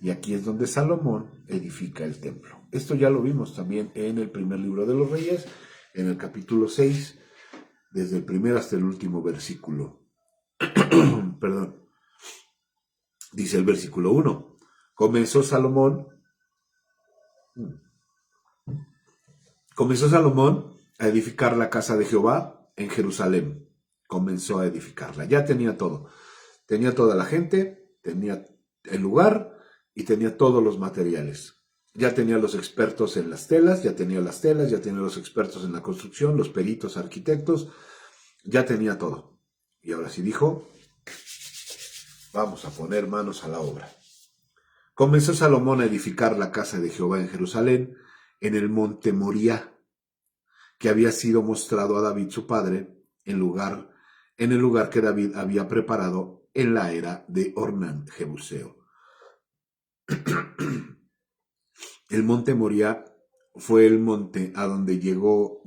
Y aquí es donde Salomón edifica el templo. Esto ya lo vimos también en el primer libro de los Reyes, en el capítulo 6, desde el primer hasta el último versículo. Perdón. Dice el versículo 1. Comenzó Salomón a edificar la casa de Jehová en Jerusalén. Comenzó a edificarla. Ya tenía todo. Tenía toda la gente, tenía el lugar y tenía todos los materiales. Ya tenía los expertos en las telas, ya tenía las telas, ya tenía los expertos en la construcción, los peritos, arquitectos, ya tenía todo. Y ahora sí dijo, vamos a poner manos a la obra. Comenzó Salomón a edificar la casa de Jehová en Jerusalén, en el monte Moriah, que había sido mostrado a David su padre, en el lugar que David había preparado en la era de Ornán Jebuseo. El monte Moriah fue el monte a donde llevó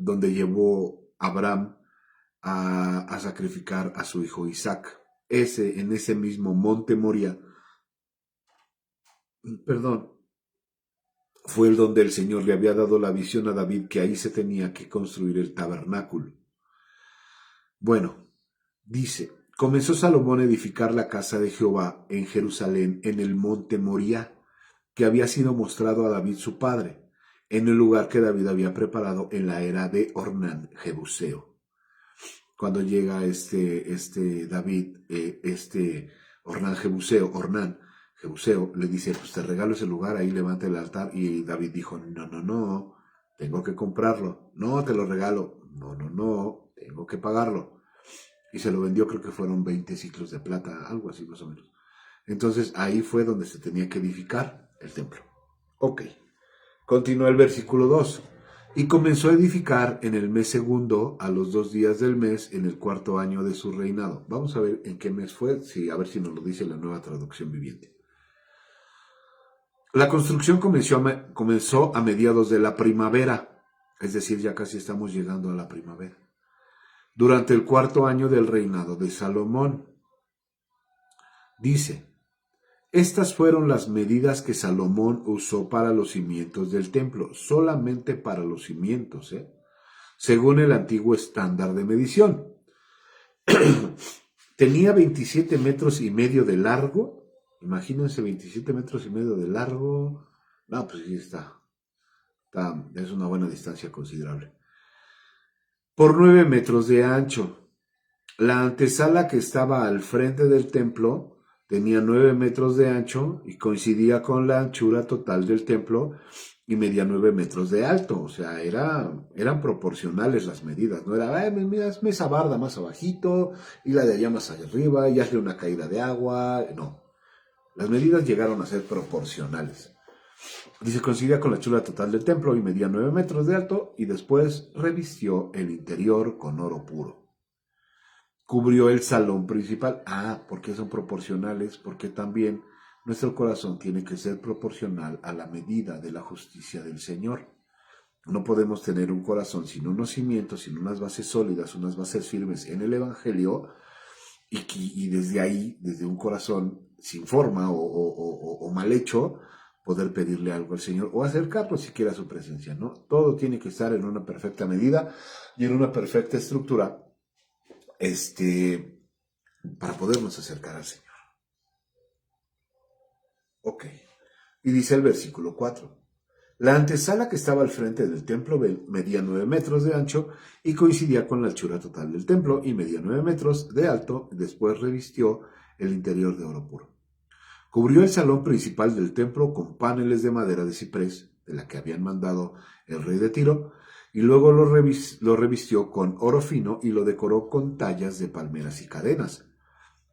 Abraham a sacrificar a su hijo Isaac. En ese mismo monte Moriah, fue el donde el Señor le había dado la visión a David que ahí se tenía que construir el tabernáculo. Bueno, dice, comenzó Salomón a edificar la casa de Jehová en Jerusalén, en el monte Moriah, que había sido mostrado a David su padre, en el lugar que David había preparado en la era de Ornán Jebuseo. Cuando llega David, Ornán Jebuseo, le dice, pues te regalo ese lugar, ahí levanta el altar, y David dijo, no, tengo que comprarlo, no, te lo regalo, no, tengo que pagarlo. Y se lo vendió, creo que fueron 20 ciclos de plata, algo así más o menos. Entonces ahí fue donde se tenía que edificar el templo. Ok, continúa el versículo 2. Y comenzó a edificar en el mes segundo, a los 2 días del mes, en el 4º año de su reinado. Vamos a ver en qué mes fue, a ver si nos lo dice la Nueva Traducción Viviente. La construcción comenzó a mediados de la primavera, es decir, ya casi estamos llegando a la primavera, durante el 4º año del reinado de Salomón. Dice: estas fueron las medidas que Salomón usó para los cimientos del templo, solamente para los cimientos, según el antiguo estándar de medición. Tenía 27 metros y medio de largo. Imagínense 27 metros y medio de largo. No, pues sí es una buena distancia considerable. Por 9 metros de ancho. La antesala que estaba al frente del templo tenía 9 metros de ancho y coincidía con la anchura total del templo y medía 9 metros de alto. O sea, eran proporcionales las medidas. No era, mira, hazme esa barda más abajito y la de allá más arriba y hazle una caída de agua. No. Las medidas llegaron a ser proporcionales. Dice, coincidía con la anchura total del templo y medía 9 metros de alto y después revistió el interior con oro puro. Cubrió el salón principal. ¿Por qué son proporcionales? Porque también nuestro corazón tiene que ser proporcional a la medida de la justicia del Señor. No podemos tener un corazón sin unos cimientos, sin unas bases sólidas, unas bases firmes en el Evangelio, y desde ahí, desde un corazón sin forma o mal hecho, poder pedirle algo al Señor o acercarlo siquiera a su presencia, ¿no? Todo tiene que estar en una perfecta medida y en una perfecta estructura, para podernos acercar al Señor. Ok. Y dice el versículo 4. La antesala que estaba al frente del templo medía 9 metros de ancho y coincidía con la anchura total del templo y medía 9 metros de alto. Después revistió el interior de oro puro. Cubrió el salón principal del templo con paneles de madera de ciprés, de la que habían mandado el rey de Tiro, y luego lo revistió con oro fino y lo decoró con tallas de palmeras y cadenas.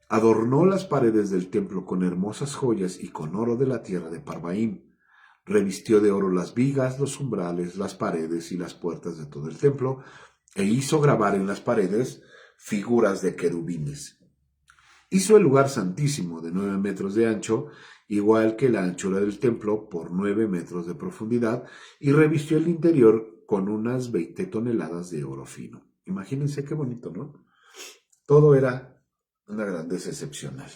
Adornó las paredes del templo con hermosas joyas y con oro de la tierra de Parvaim. Revistió de oro las vigas, los umbrales, las paredes y las puertas de todo el templo, e hizo grabar en las paredes figuras de querubines. Hizo el lugar santísimo de 9 metros de ancho, igual que la anchura del templo, por 9 metros de profundidad, y revistió el interior con unas 20 toneladas de oro fino. Imagínense qué bonito, ¿no? Todo era una grandeza excepcional.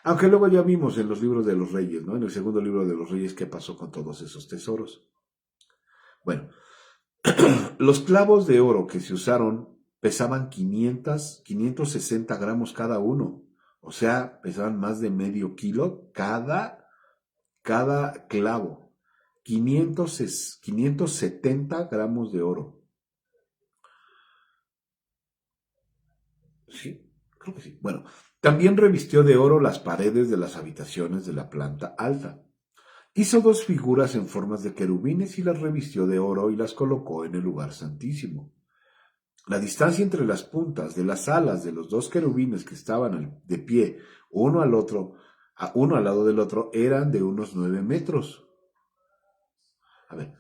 Aunque luego ya vimos en los libros de los reyes, ¿no? En el segundo libro de los reyes, qué pasó con todos esos tesoros. Bueno, los clavos de oro que se usaron pesaban 560 gramos cada uno. O sea, pesaban más de medio kilo cada clavo. 570 gramos de oro. Sí, creo que sí. Bueno, también revistió de oro las paredes de las habitaciones de la planta alta. Hizo 2 figuras en formas de querubines y las revistió de oro y las colocó en el lugar santísimo. La distancia entre las puntas de las alas de los 2 querubines que estaban de pie, uno al lado del otro, eran de unos 9 metros. A ver,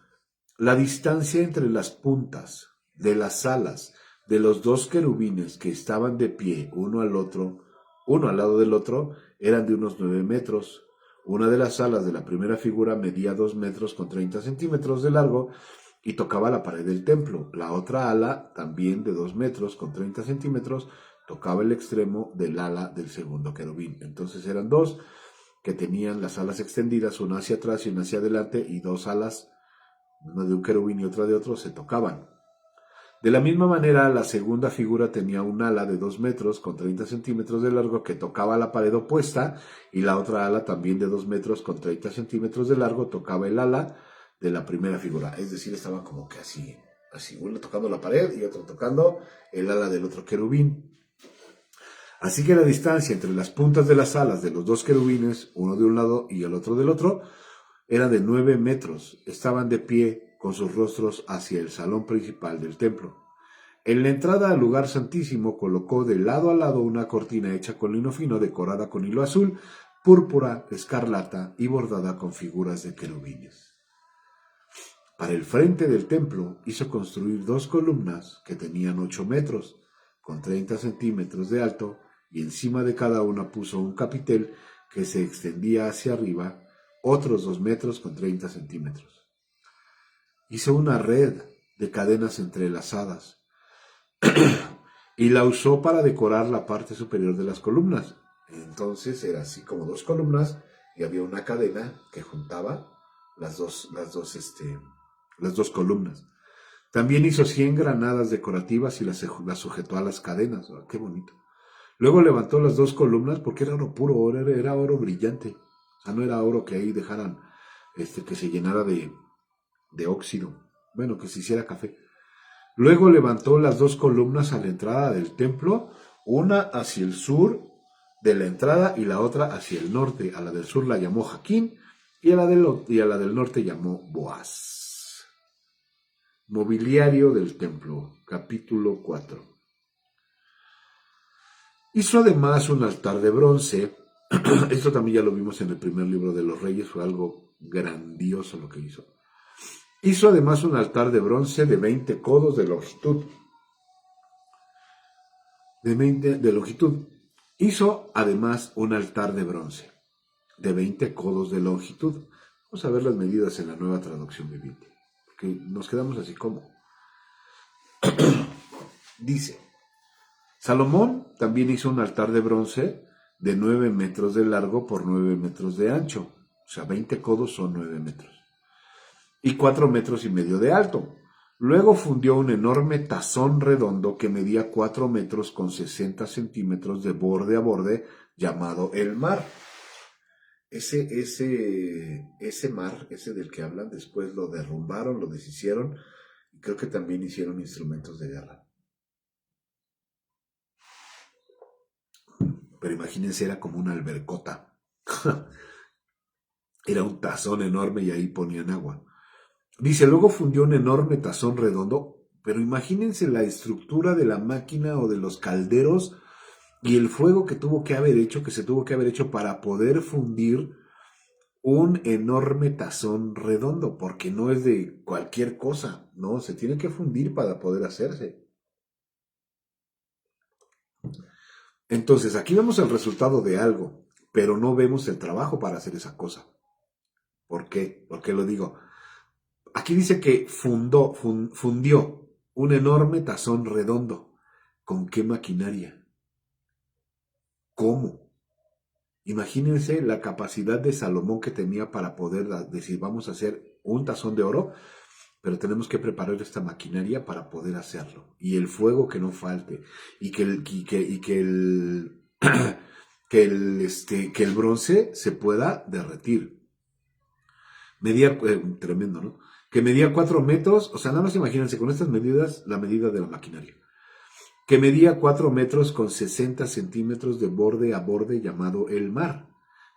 la distancia entre las puntas de las alas de los 2 querubines que estaban de pie, uno al lado del otro, eran de unos 9 metros. Una de las alas de la primera figura medía 2 metros con 30 centímetros de largo y tocaba la pared del templo. La otra ala, también de 2 metros con 30 centímetros, tocaba el extremo del ala del segundo querubín. Entonces eran 2 que tenían las alas extendidas, una hacia atrás y una hacia adelante, y 2 alas, una de un querubín y otra de otro, se tocaban. De la misma manera, la segunda figura tenía un ala de 2 metros con 30 centímetros de largo que tocaba la pared opuesta, y la otra ala, también de 2 metros con 30 centímetros de largo, tocaba el ala de la primera figura. Es decir, estaba como que así, uno tocando la pared y otro tocando el ala del otro querubín. Así que la distancia entre las puntas de las alas de los 2 querubines, uno de un lado y el otro del otro, era de 9 metros. Estaban de pie con sus rostros hacia el salón principal del templo. En la entrada al lugar santísimo colocó de lado a lado una cortina hecha con lino fino, decorada con hilo azul, púrpura, escarlata y bordada con figuras de querubines. Para el frente del templo hizo construir 2 columnas que tenían 8 metros, con 30 centímetros de alto, y encima de cada una puso un capitel que se extendía hacia arriba, otros 2 metros con 30 centímetros. Hizo una red de cadenas entrelazadas y la usó para decorar la parte superior de las columnas. Entonces era así como 2 columnas y había una cadena que juntaba las dos columnas. También hizo 100 granadas decorativas y las sujetó a las cadenas. Oh, qué bonito. Luego levantó las 2 columnas porque era oro puro, era oro brillante. O sea, no era oro que ahí dejaran, que se llenara de óxido. Bueno, que se hiciera café. Luego levantó las 2 columnas a la entrada del templo, una hacia el sur de la entrada y la otra hacia el norte. A la del sur la llamó Jaquín y a la del norte llamó Boaz. Mobiliario del templo, capítulo 4. Hizo además un altar de bronce. Esto también ya lo vimos en el primer libro de los Reyes, fue algo grandioso lo que hizo. Hizo además un altar de bronce de 20 codos de longitud. De longitud. Hizo además un altar de bronce de 20 codos de longitud. Vamos a ver las medidas en la Nueva Traducción Viviente, porque nos quedamos así como. Dice, Salomón también hizo un altar de bronce de 9 metros de largo por 9 metros de ancho. O sea, 20 codos son 9 metros. Y 4 metros y medio de alto. Luego fundió un enorme tazón redondo que medía 4 metros con 60 centímetros de borde a borde, llamado el mar. Ese mar, ese del que hablan, después lo derrumbaron, lo deshicieron, y creo que también hicieron instrumentos de guerra. Pero imagínense, era como una albercota. Era un tazón enorme y ahí ponían agua. Dice, luego fundió un enorme tazón redondo, pero imagínense la estructura de la máquina o de los calderos y el fuego que se tuvo que haber hecho para poder fundir un enorme tazón redondo, porque no es de cualquier cosa, no, se tiene que fundir para poder hacerse. Entonces, aquí vemos el resultado de algo, pero no vemos el trabajo para hacer esa cosa. ¿Por qué? ¿Por qué lo digo? Aquí dice que fundió un enorme tazón redondo. ¿Con qué maquinaria? ¿Cómo? Imagínense la capacidad de Salomón que tenía para poder decir, vamos a hacer un tazón de oro, pero tenemos que preparar esta maquinaria para poder hacerlo. Y el fuego que no falte. Y que el bronce se pueda derretir. Medía, tremendo, ¿no? Que medía 4 metros, o sea, nada más imagínense con estas medidas, la medida de la maquinaria. Que medía 4 metros con 60 centímetros de borde a borde, llamado el mar.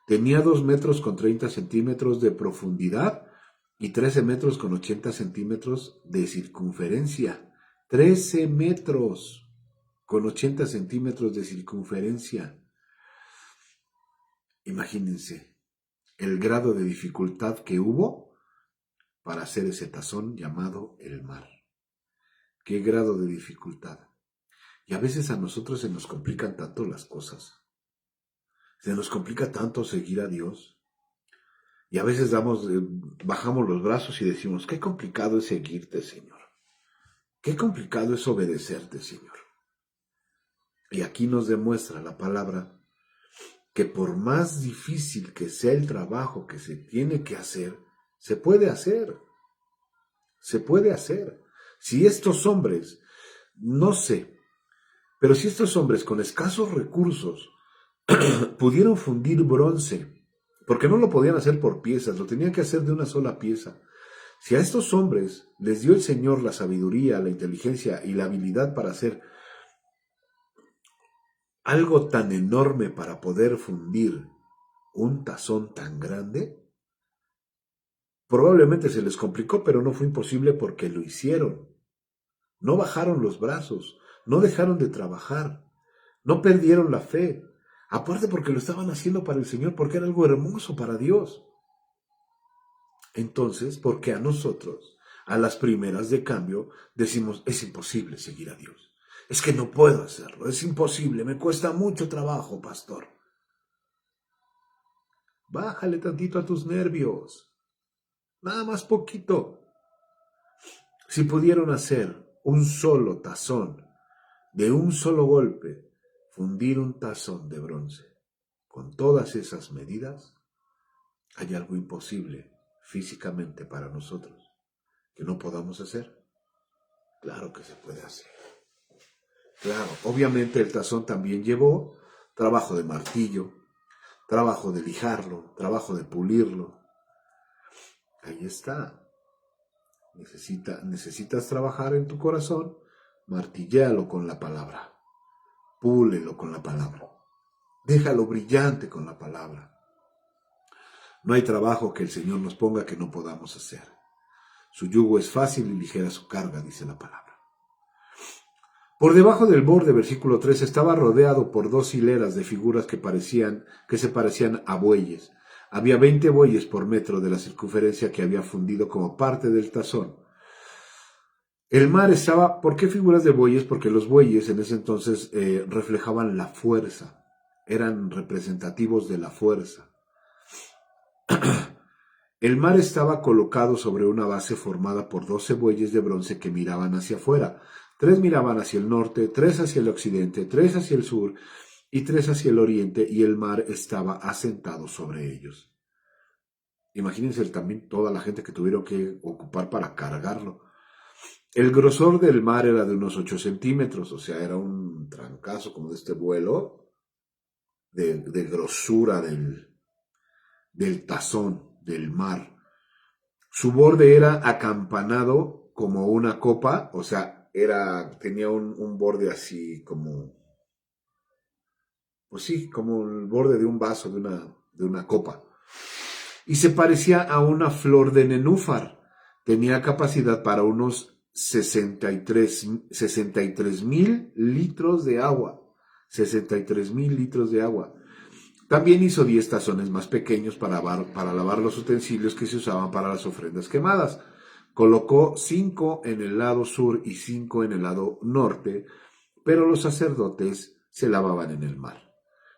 Tenía 2 metros con 30 centímetros de profundidad y 13 metros con 80 centímetros de circunferencia. 13 metros con 80 centímetros de circunferencia. Imagínense el grado de dificultad que hubo para hacer ese tazón llamado el mar. ¿Qué grado de dificultad? Y a veces a nosotros se nos complican tanto las cosas. Se nos complica tanto seguir a Dios. Y a veces bajamos los brazos y decimos, qué complicado es seguirte, Señor. Qué complicado es obedecerte, Señor. Y aquí nos demuestra la palabra que por más difícil que sea el trabajo que se tiene que hacer, se puede hacer. Se puede hacer. Si estos hombres, no sé, pero si estos hombres con escasos recursos pudieron fundir bronce, porque no lo podían hacer por piezas, lo tenían que hacer de una sola pieza. Si a estos hombres les dio el Señor la sabiduría, la inteligencia y la habilidad para hacer algo tan enorme para poder fundir un tazón tan grande, probablemente se les complicó, pero no fue imposible porque lo hicieron. No bajaron los brazos, no dejaron de trabajar, no perdieron la fe. Aparte porque lo estaban haciendo para el Señor, porque era algo hermoso para Dios. Entonces, ¿por qué a nosotros? A las primeras de cambio decimos, es imposible seguir a Dios. Es que no puedo hacerlo, es imposible, me cuesta mucho trabajo, pastor. Bájale tantito a tus nervios, nada más poquito. Si pudieron hacer un solo tazón, de un solo golpe, fundir un tazón de bronce, con todas esas medidas, hay algo imposible físicamente para nosotros que no podamos hacer. Claro que se puede hacer. Claro, obviamente el tazón también llevó trabajo de martillo, trabajo de lijarlo, trabajo de pulirlo. Ahí está. Necesitas trabajar en tu corazón, martilléalo con la palabra, púlelo con la palabra, déjalo brillante con la palabra. No hay trabajo que el Señor nos ponga que no podamos hacer. Su yugo es fácil y ligera su carga, dice la palabra. Por debajo del borde, versículo 3, estaba rodeado por 2 hileras de figuras que se parecían a bueyes. Había 20 bueyes por metro de la circunferencia que había fundido como parte del tazón. El mar estaba... ¿Por qué figuras de bueyes? Porque los bueyes en ese entonces reflejaban la fuerza. Eran representativos de la fuerza. El mar estaba colocado sobre una base formada por 12 bueyes de bronce que miraban hacia afuera. 3 miraban hacia el norte, 3 hacia el occidente, 3 hacia el sur y 3 hacia el oriente, y el mar estaba asentado sobre ellos. Imagínense también toda la gente que tuvieron que ocupar para cargarlo. El grosor del mar era de unos 8 centímetros, o sea, era un trancazo como de este vuelo de grosura del tazón del mar. Su borde era acampanado como una copa, o sea, tenía un borde así como, pues sí, como el borde de un vaso de una copa. Y se parecía a una flor de nenúfar. Tenía capacidad para unos 63,000 litros de agua. 63,000 litros de agua. También hizo 10 tazones más pequeños para lavar los utensilios que se usaban para las ofrendas quemadas. Colocó 5 en el lado sur y 5 en el lado norte, pero los sacerdotes se lavaban en el mar.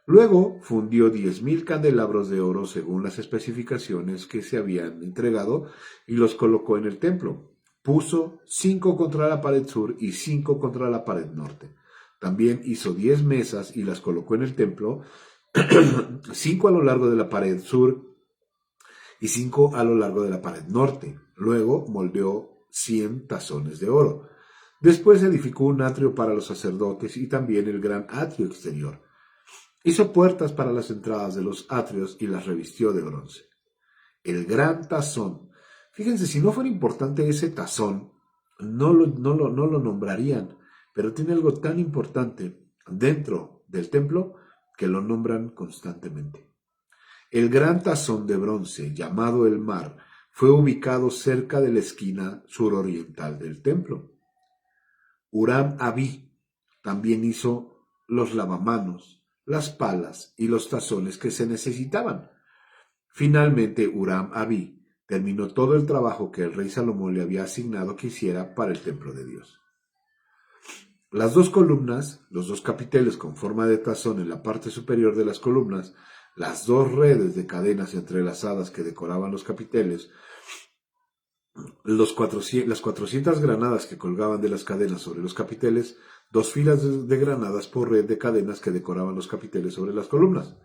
Luego fundió 10,000 candelabros de oro según las especificaciones que se habían entregado y los colocó en el templo. Puso 5 contra la pared sur y 5 contra la pared norte. También hizo 10 mesas y las colocó en el templo, 5 a lo largo de la pared sur y 5 a lo largo de la pared norte. Luego moldeó 100 tazones de oro. Después edificó un atrio para los sacerdotes y también el gran atrio exterior. Hizo puertas para las entradas de los atrios y las revistió de bronce. El gran tazón. Fíjense, si no fuera importante ese tazón, no lo nombrarían, pero tiene algo tan importante dentro del templo que lo nombran constantemente. El gran tazón de bronce, llamado el mar, fue ubicado cerca de la esquina suroriental del templo. Huram-Abí también hizo los lavamanos, las palas y los tazones que se necesitaban. Finalmente, Huram-Abí terminó todo el trabajo que el rey Salomón le había asignado que hiciera para el templo de Dios. Las 2 columnas, los 2 capiteles con forma de tazón en la parte superior de las columnas, las 2 redes de cadenas entrelazadas que decoraban los capiteles, las 400 granadas que colgaban de las cadenas sobre los capiteles, 2 filas de granadas por red de cadenas que decoraban los capiteles sobre las columnas,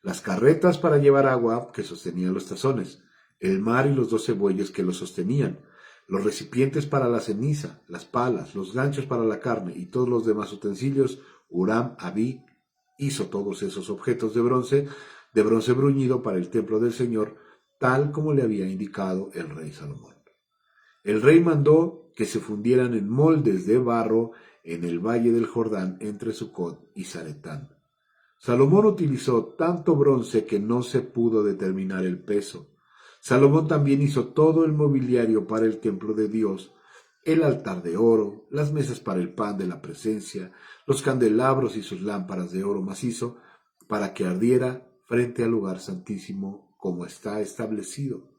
las carretas para llevar agua que sostenían los tazones, el mar y los 12 bueyes que los sostenían, los recipientes para la ceniza, las palas, los ganchos para la carne y todos los demás utensilios. Huram-Abí hizo todos esos objetos de bronce bruñido para el templo del Señor, tal como le había indicado el rey Salomón. El rey mandó que se fundieran en moldes de barro en el valle del Jordán entre Sucot y Zaretán. Salomón utilizó tanto bronce que no se pudo determinar el peso. Salomón también hizo todo el mobiliario para el templo de Dios, el altar de oro, las mesas para el pan de la presencia, los candelabros y sus lámparas de oro macizo, para que ardiera frente al lugar santísimo como está establecido.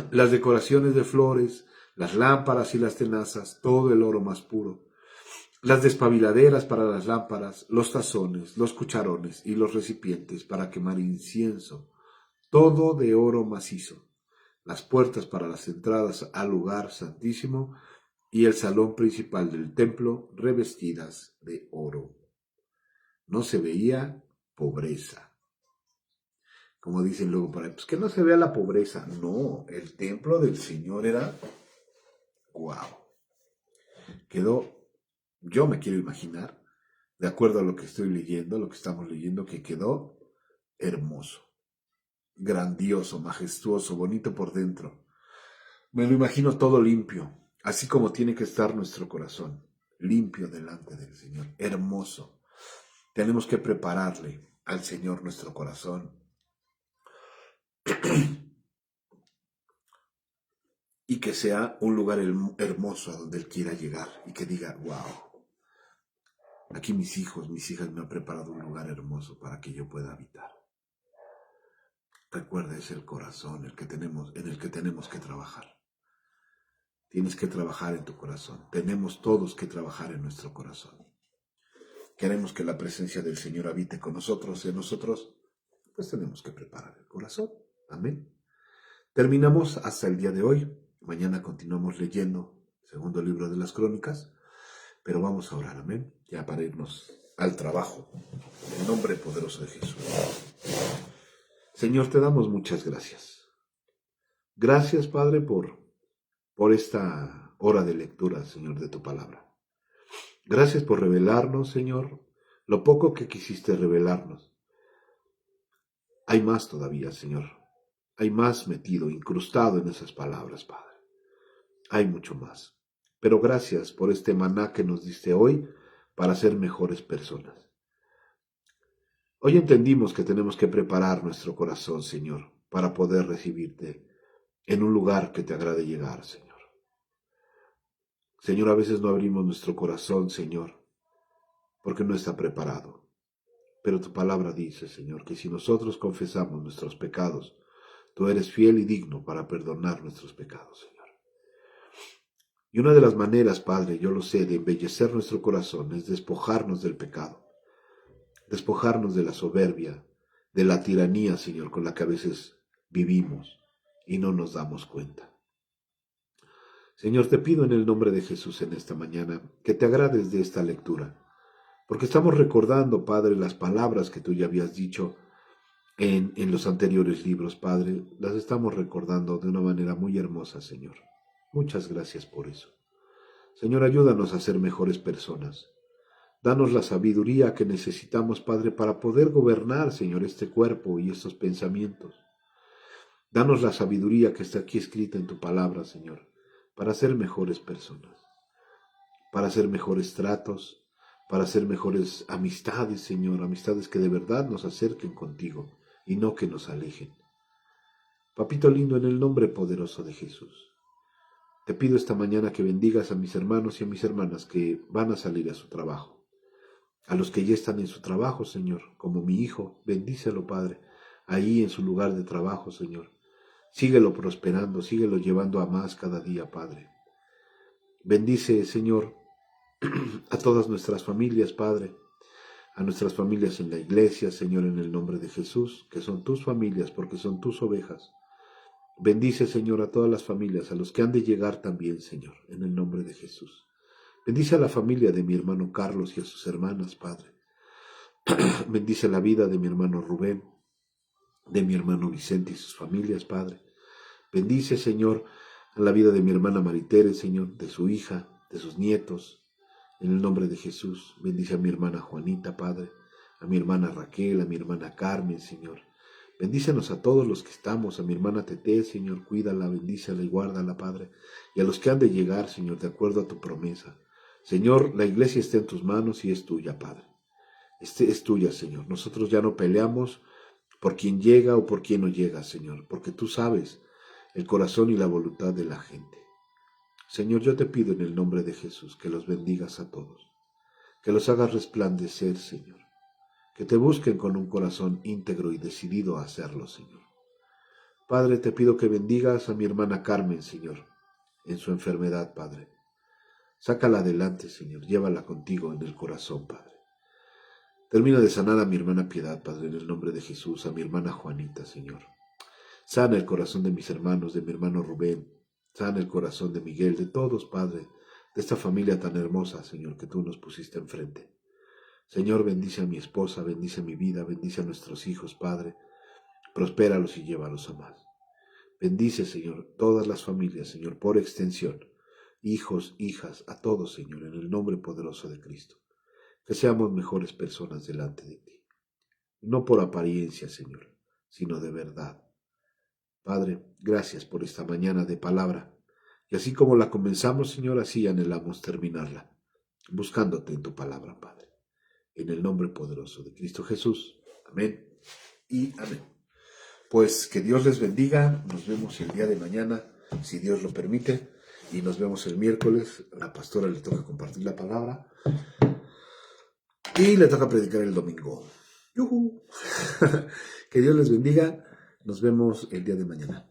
Las decoraciones de flores, las lámparas y las tenazas, todo el oro más puro, las despabiladeras para las lámparas, los tazones, los cucharones y los recipientes para quemar incienso, todo de oro macizo, las puertas para las entradas al lugar santísimo y el salón principal del templo revestidas de oro. No se veía pobreza. Como dicen luego por ahí, pues que no se vea la pobreza. No, el templo del Señor era guau. Quedó, yo me quiero imaginar, de acuerdo a lo que estoy leyendo, lo que estamos leyendo, que quedó hermoso, grandioso, majestuoso, bonito por dentro. Me lo imagino todo limpio, así como tiene que estar nuestro corazón, limpio delante del Señor, hermoso. Tenemos que prepararle al Señor nuestro corazón y que sea un lugar hermoso a donde Él quiera llegar y que diga, wow, aquí mis hijos, mis hijas me han preparado un lugar hermoso para que yo pueda habitar. Recuerda, es el corazón en el que tenemos que trabajar. Tienes que trabajar en tu corazón. Tenemos todos que trabajar en nuestro corazón. Queremos que la presencia del Señor habite con nosotros, en nosotros, pues tenemos que preparar el corazón. Amén. Terminamos hasta el día de hoy. Mañana continuamos leyendo el segundo libro de las Crónicas, pero vamos a orar, amén, ya para irnos al trabajo. En el nombre poderoso de Jesús. Señor, te damos muchas gracias. Gracias, Padre, por esta hora de lectura, Señor, de tu palabra. Gracias por revelarnos, Señor, lo poco que quisiste revelarnos. Hay más todavía, Señor. Hay más metido, incrustado en esas palabras, Padre. Hay mucho más. Pero gracias por este maná que nos diste hoy para ser mejores personas. Hoy entendimos que tenemos que preparar nuestro corazón, Señor, para poder recibirte en un lugar que te agrade llegar, Señor. Señor, a veces no abrimos nuestro corazón, Señor, porque no está preparado. Pero tu palabra dice, Señor, que si nosotros confesamos nuestros pecados, tú eres fiel y digno para perdonar nuestros pecados, Señor. Y una de las maneras, Padre, yo lo sé, de embellecer nuestro corazón es despojarnos del pecado, despojarnos de la soberbia, de la tiranía, Señor, con la que a veces vivimos y no nos damos cuenta. Señor, te pido en el nombre de Jesús en esta mañana que te agrades de esta lectura, porque estamos recordando, Padre, las palabras que tú ya habías dicho en los anteriores libros, Padre, las estamos recordando de una manera muy hermosa, Señor. Muchas gracias por eso. Señor, ayúdanos a ser mejores personas. Danos la sabiduría que necesitamos, Padre, para poder gobernar, Señor, este cuerpo y estos pensamientos. Danos la sabiduría que está aquí escrita en tu palabra, Señor, para ser mejores personas, para hacer mejores tratos, para hacer mejores amistades, Señor, amistades que de verdad nos acerquen contigo y no que nos alejen. Papito lindo, en el nombre poderoso de Jesús, te pido esta mañana que bendigas a mis hermanos y a mis hermanas que van a salir a su trabajo. A los que ya están en su trabajo, Señor, como mi hijo, bendícelo, Padre, ahí en su lugar de trabajo, Señor. Síguelo prosperando, síguelo llevando a más cada día, Padre. Bendice, Señor, a todas nuestras familias, Padre, a nuestras familias en la iglesia, Señor, en el nombre de Jesús, que son tus familias, porque son tus ovejas. Bendice, Señor, a todas las familias, a los que han de llegar también, Señor, en el nombre de Jesús. Bendice a la familia de mi hermano Carlos y a sus hermanas, Padre. Bendice la vida de mi hermano Rubén, de mi hermano Vicente y sus familias, Padre. Bendice, Señor, a la vida de mi hermana Maritere, Señor, de su hija, de sus nietos. En el nombre de Jesús, bendice a mi hermana Juanita, Padre, a mi hermana Raquel, a mi hermana Carmen, Señor. Bendícenos a todos los que estamos, a mi hermana Tete, Señor, cuídala, bendícela y guárdala, Padre. Y a los que han de llegar, Señor, de acuerdo a tu promesa. Señor, la iglesia está en tus manos y es tuya, Padre. Es tuya, Señor. Nosotros ya no peleamos por quien llega o por quien no llega, Señor, porque tú sabes el corazón y la voluntad de la gente. Señor, yo te pido en el nombre de Jesús que los bendigas a todos, que los hagas resplandecer, Señor, que te busquen con un corazón íntegro y decidido a hacerlo, Señor. Padre, te pido que bendigas a mi hermana Carmen, Señor, en su enfermedad, Padre. Sácala adelante, Señor, llévala contigo en el corazón, Padre. Termina de sanar a mi hermana Piedad, Padre, en el nombre de Jesús, a mi hermana Juanita, Señor. Sana el corazón de mis hermanos, de mi hermano Rubén. Sana el corazón de Miguel, de todos, Padre, de esta familia tan hermosa, Señor, que tú nos pusiste enfrente. Señor, bendice a mi esposa, bendice mi vida, bendice a nuestros hijos, Padre. Prospéralos y llévalos a más. Bendice, Señor, todas las familias, Señor, por extensión. Hijos, hijas, a todos, Señor, en el nombre poderoso de Cristo. Que seamos mejores personas delante de ti. No por apariencia, Señor, sino de verdad. Padre, gracias por esta mañana de palabra. Y así como la comenzamos, Señor, así anhelamos terminarla, buscándote en tu palabra, Padre. En el nombre poderoso de Cristo Jesús. Amén y amén. Pues que Dios les bendiga. Nos vemos el día de mañana, si Dios lo permite. Y nos vemos el miércoles. A la pastora le toca compartir la palabra. Y le toca predicar el domingo. ¡Yujú! Que Dios les bendiga. Nos vemos el día de mañana.